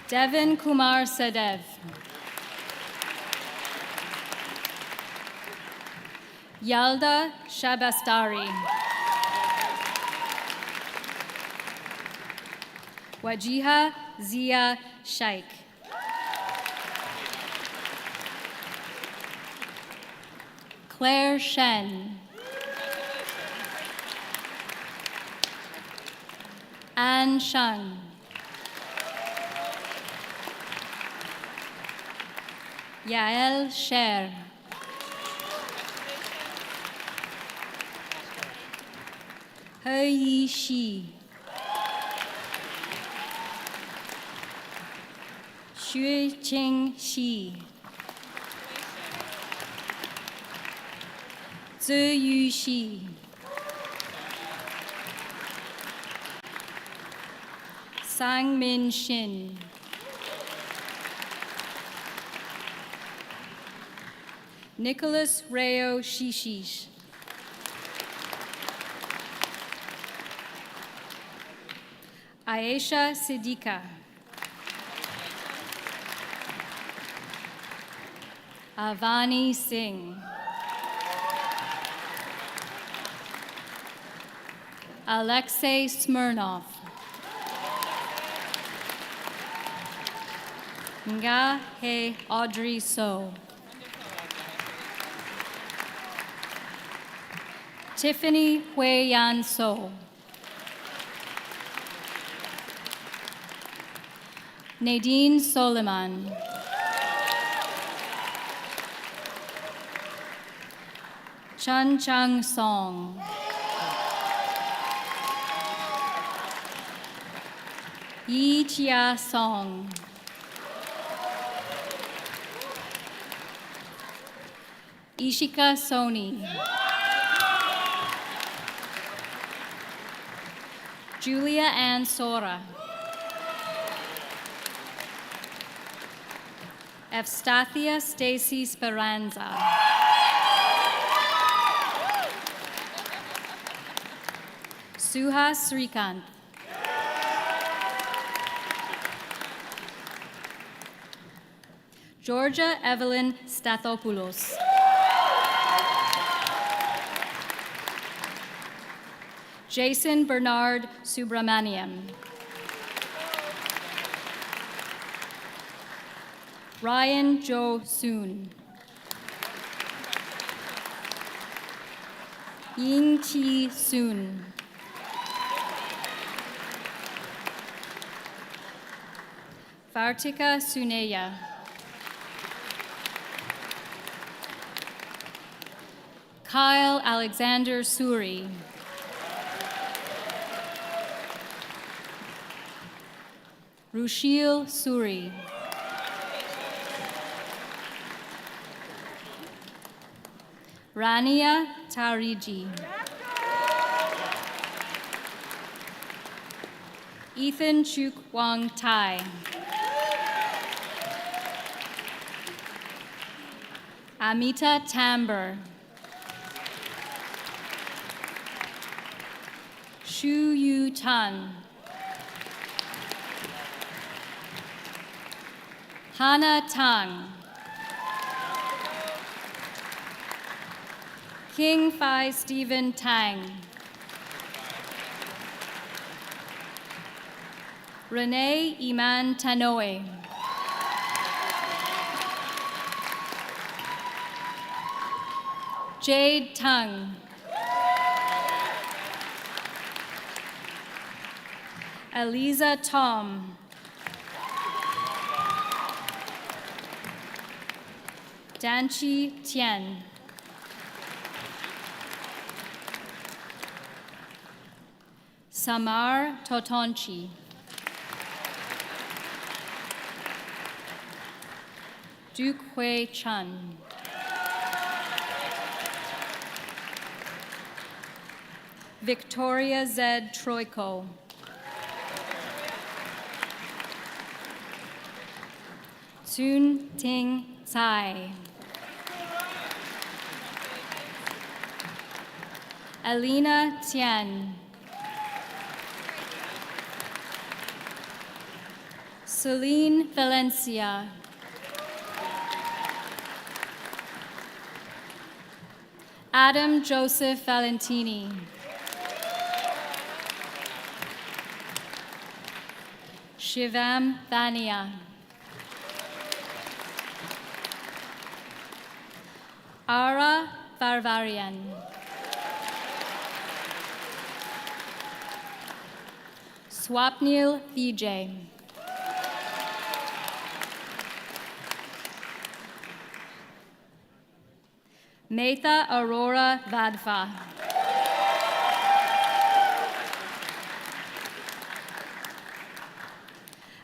Devin Kumar Sadev. Yalda Shabastari. Wajiha Zia Shaikh. Claire Shen. Anne Shang. Yael Sher. He Yi Shi. Xue Qing Xi. Zhe Yu Shi. Sang Min Shin. Nicholas Rayo Shishish. Aisha Siddiqa. Avani Singh. Alexei Smirnov. Nga He Audrey So. Tiffany Hui Yan So. Nadine Soliman. Chun Chung Song. Yi Chia Song. Ishika Soni. Julia Ann Sora. Evstathia Stacy Speranza. Suha Srikanth. Georgia Evelyn Stathopoulos. Jason Bernard Subramaniam. Ryan Jo Soon. Ying Chi Soon. Vartika Suneya. Kyle Alexander Suri. Rushil Suri. Rania Tariji. Ethan Chuk Wang Tai. Amita Tamber. Shu Yu Tan. Hannah Tang. King Phi Stephen Tang. Renee Iman Tanoe. Jade Tung. Eliza Tom. Danchi Tian. Samar Totonchi. Duke Hui Chun. Victoria Z. Troiko. Sun Ting Tsai. Alina Tian. Celine Valencia. Adam Joseph Valentini. Shivam Vania. Ara Varvarian. Swapnil Vijay. Metha Aurora Vadva.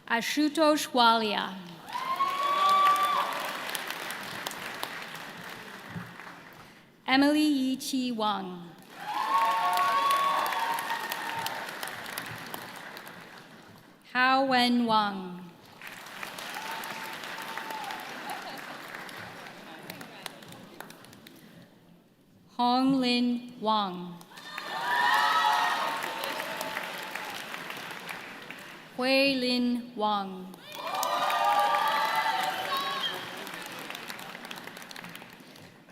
Ashutosh Walia. Emily Yi Chi Wang. Hao Wen Wang. Hong Lin Wang. Hui Lin Wang.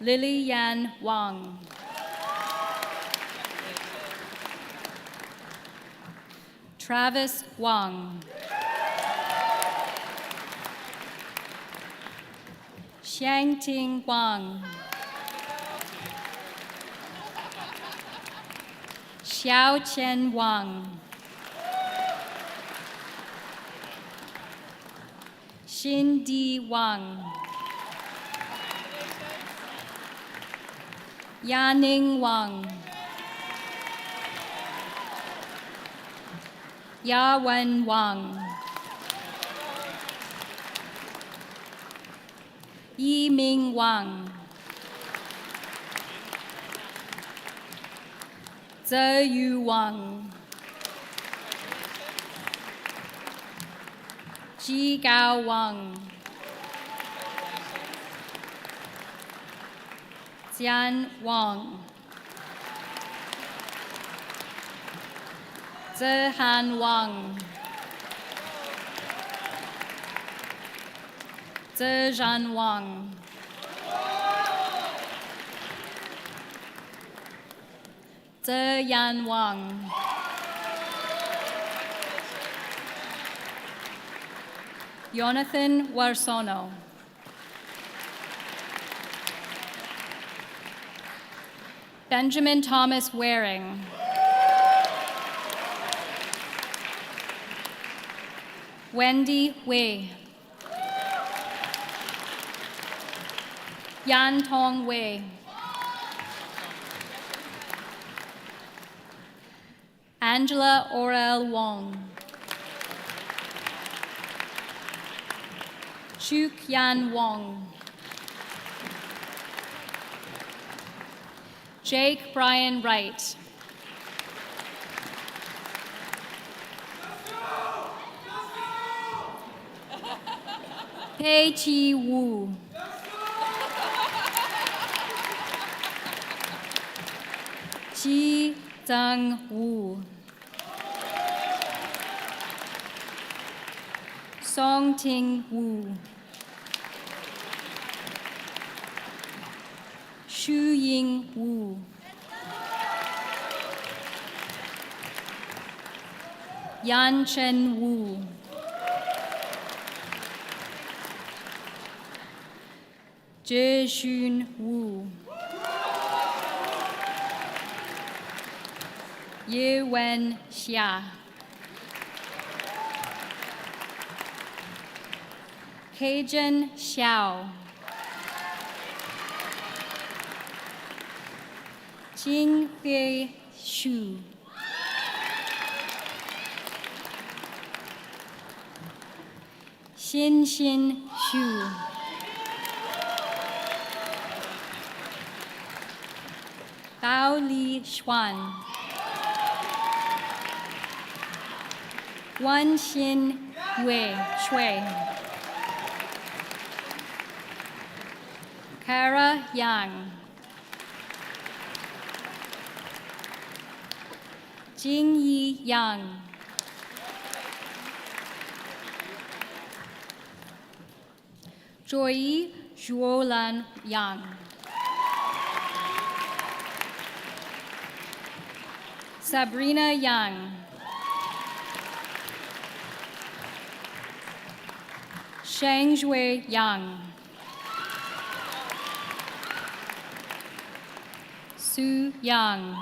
Lily Yan Wang. Travis Wang. Xiangting Wang. Xiaoqian Wang. Xindi Wang. Yaning Wang. Yawen Wang. Yiming Wang. Zeyu Wang. Jigao Wang. Jian Wang. Zehan Wang. Zezhan Wang. Zeyan Wang. Jonathan Warsono. Benjamin Thomas Waring. Wendy Wei. Yan Tong Wei. Angela Orel Wong. Chuk Yan Wong. Jake Brian Wright. Pei Chi Wu. Chi Zhang Wu. Song Ting Wu. Xu Ying Wu. Yan Chen Wu. Zhexun Wu. Yewen Xia. Keijun Xiao. Jingfei Xu. Xin Xu. Bao Li Xuan. Wan Xin Wei Shui. Kara Yang. Jingyi Yang. Joy Zhuolan Yang. Sabrina Yang. Shang Jue Yang. Su Yang.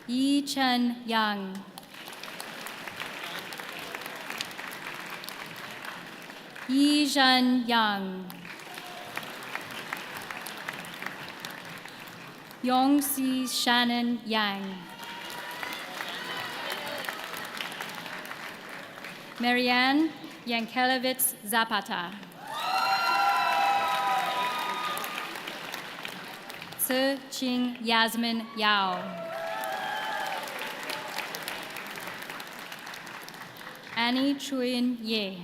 Yi Chen Yang. Yi Zhen Yang. Yongxi Shannon Yang. Marianne Yankelevitz Zapata. Tse Ching Yasmin Yao. Annie Chuyin Ye.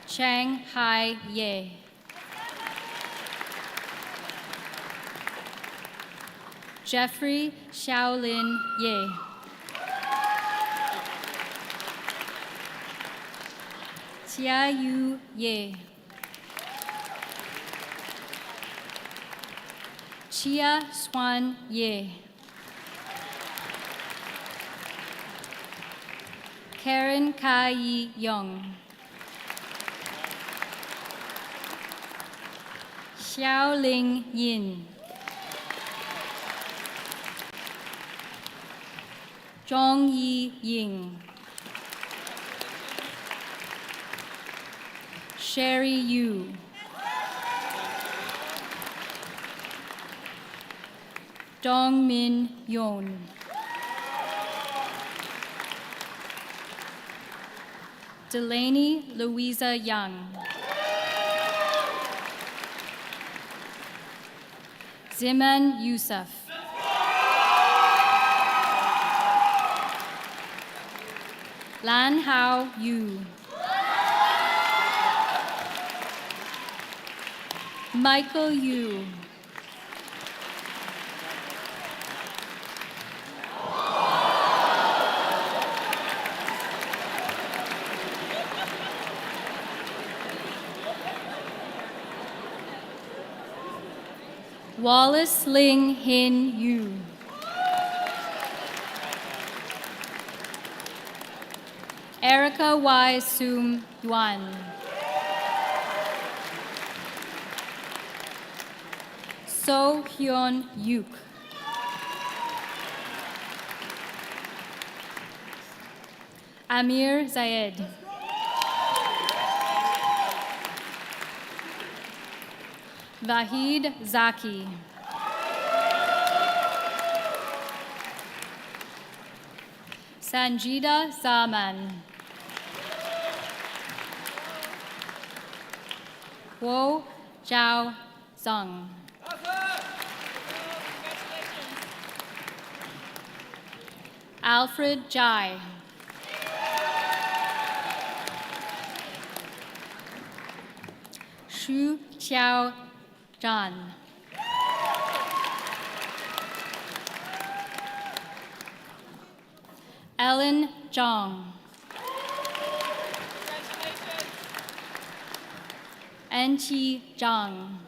Chang Hai Ye. Jeffrey Xiaolin Ye. Xia Yu Ye. Chia Swan Ye. Karen Kai Young. Xiaoling Yin. Zhong Yi Ying. Sherry Yu. Dong Min Yon. Delaney Louisa Young. Ziman Yusuf. Lan Hao Yu. Michael Yu. Wallace Ling Hin Yu. Erica Y. Sum Yuan. So Hyun Yuk. Amir Zayed. Vahid Zaki. Sanjida Zaman. Wo Zhao Zhang. Alfred Jai. Xu Xiao Zhan. Ellen Zhang. Enqi Zhang.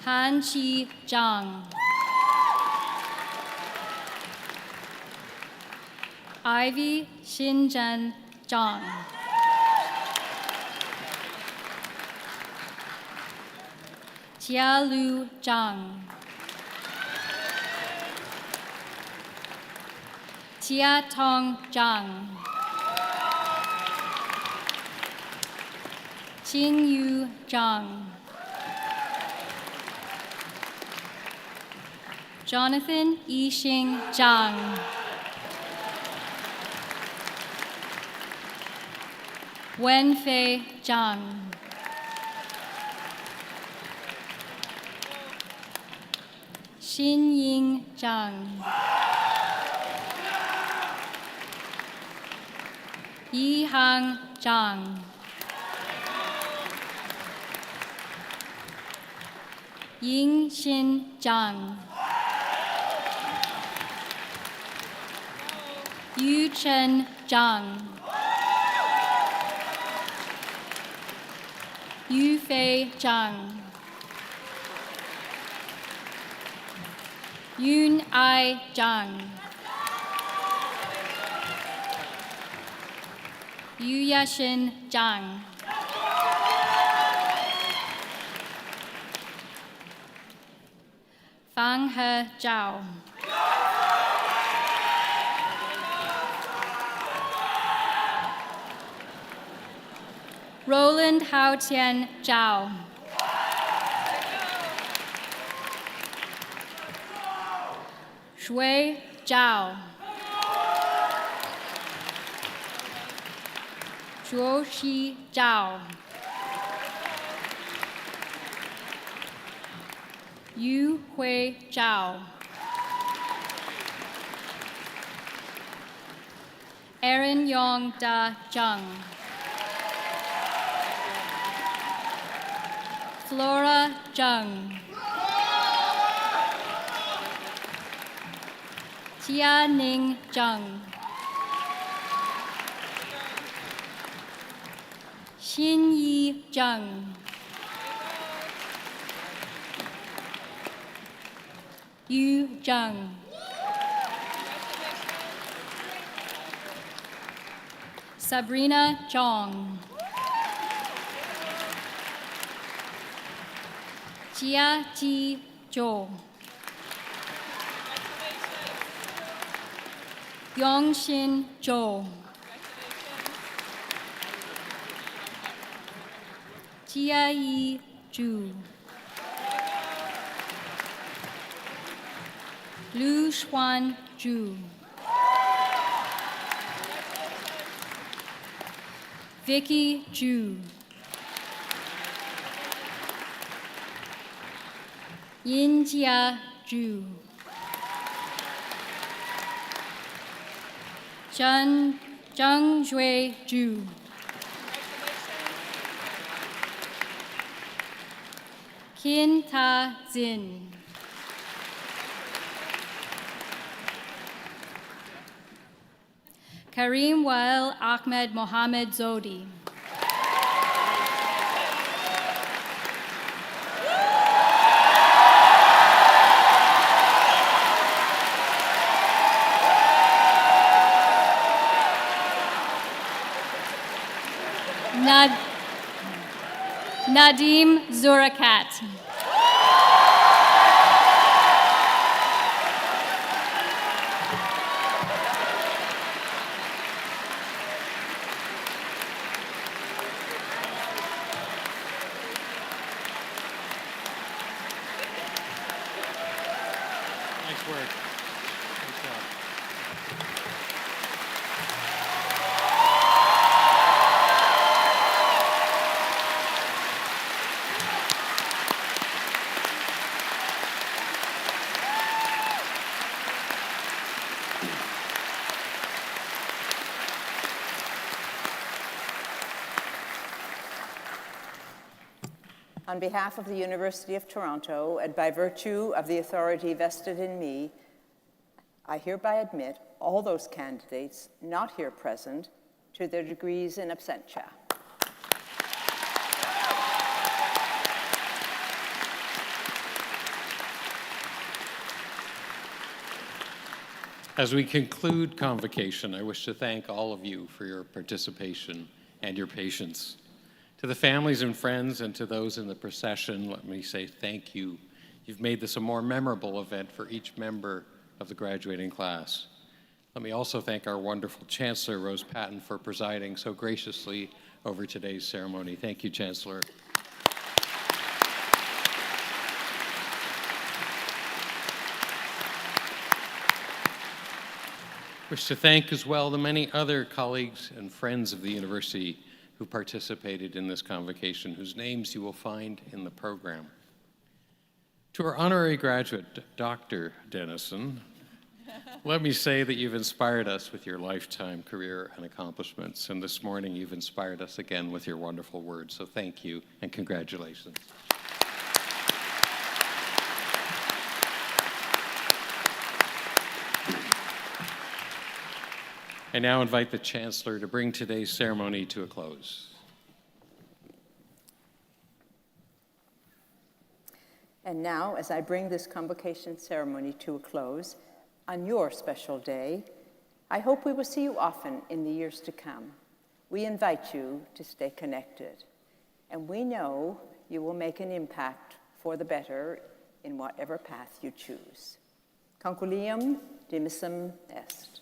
Hanqi Zhang. Ivy Xinzhen Zhang. Jialu Zhang. Tia Tong Zhang. Qin Yu Zhang. Jonathan Yixing Zhang. Wenfei Zhang. Xinying Zhang. Yihang Zhang. Yingxin Zhang. Yuchen Zhang. Yufei Zhang. Yun Ai Zhang. Yuyashin Zhang. Fang He Zhao. Roland Haotian Zhao. Shui Zhao. Zhuoxi Zhao. Yu Hui Zhao. Erin Yong Da Zheng. Flora Zheng. Tia Ning Zheng. Xin Yi Zheng. Yu Zhang. Sabrina Zhang. Jia Ji Zhou. Yongxin Zhou. Jiayi Zhu. Lu Xuan Zhu. Vicky Zhu. Yinjia Zhu. Zhang Jue Zhu. Qin Ta Zin. Karim Wael Ahmed Mohammed Zodi. Nadim Zurakat. Nice work. Nice job. On behalf of the University of Toronto, and by virtue of the authority vested in me, I hereby admit all those candidates not here present to their degrees in absentia. As we conclude Convocation, I wish to thank all of you for your participation and your patience. To the families and friends and to those in the procession, let me say thank you. You've made this a more memorable event for each member of the graduating class. Let me also thank our wonderful Chancellor, Rose Patton, for presiding so graciously over today's ceremony. Thank you, Chancellor. Wish to thank as well the many other colleagues and friends of the university who participated in this convocation, whose names you will find in the program. To our honorary graduate, Dr. Denison, let me say that you've inspired us with your lifetime career and accomplishments, and this morning you've inspired us again with your wonderful words, so thank you and congratulations. I now invite the Chancellor to bring today's ceremony to a close. And now, as I bring this convocation ceremony to a close, on your special day, I hope we will see you often in the years to come. We invite you to stay connected, and we know you will make an impact for the better in whatever path you choose. Concilium dimissum est.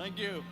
Thank you.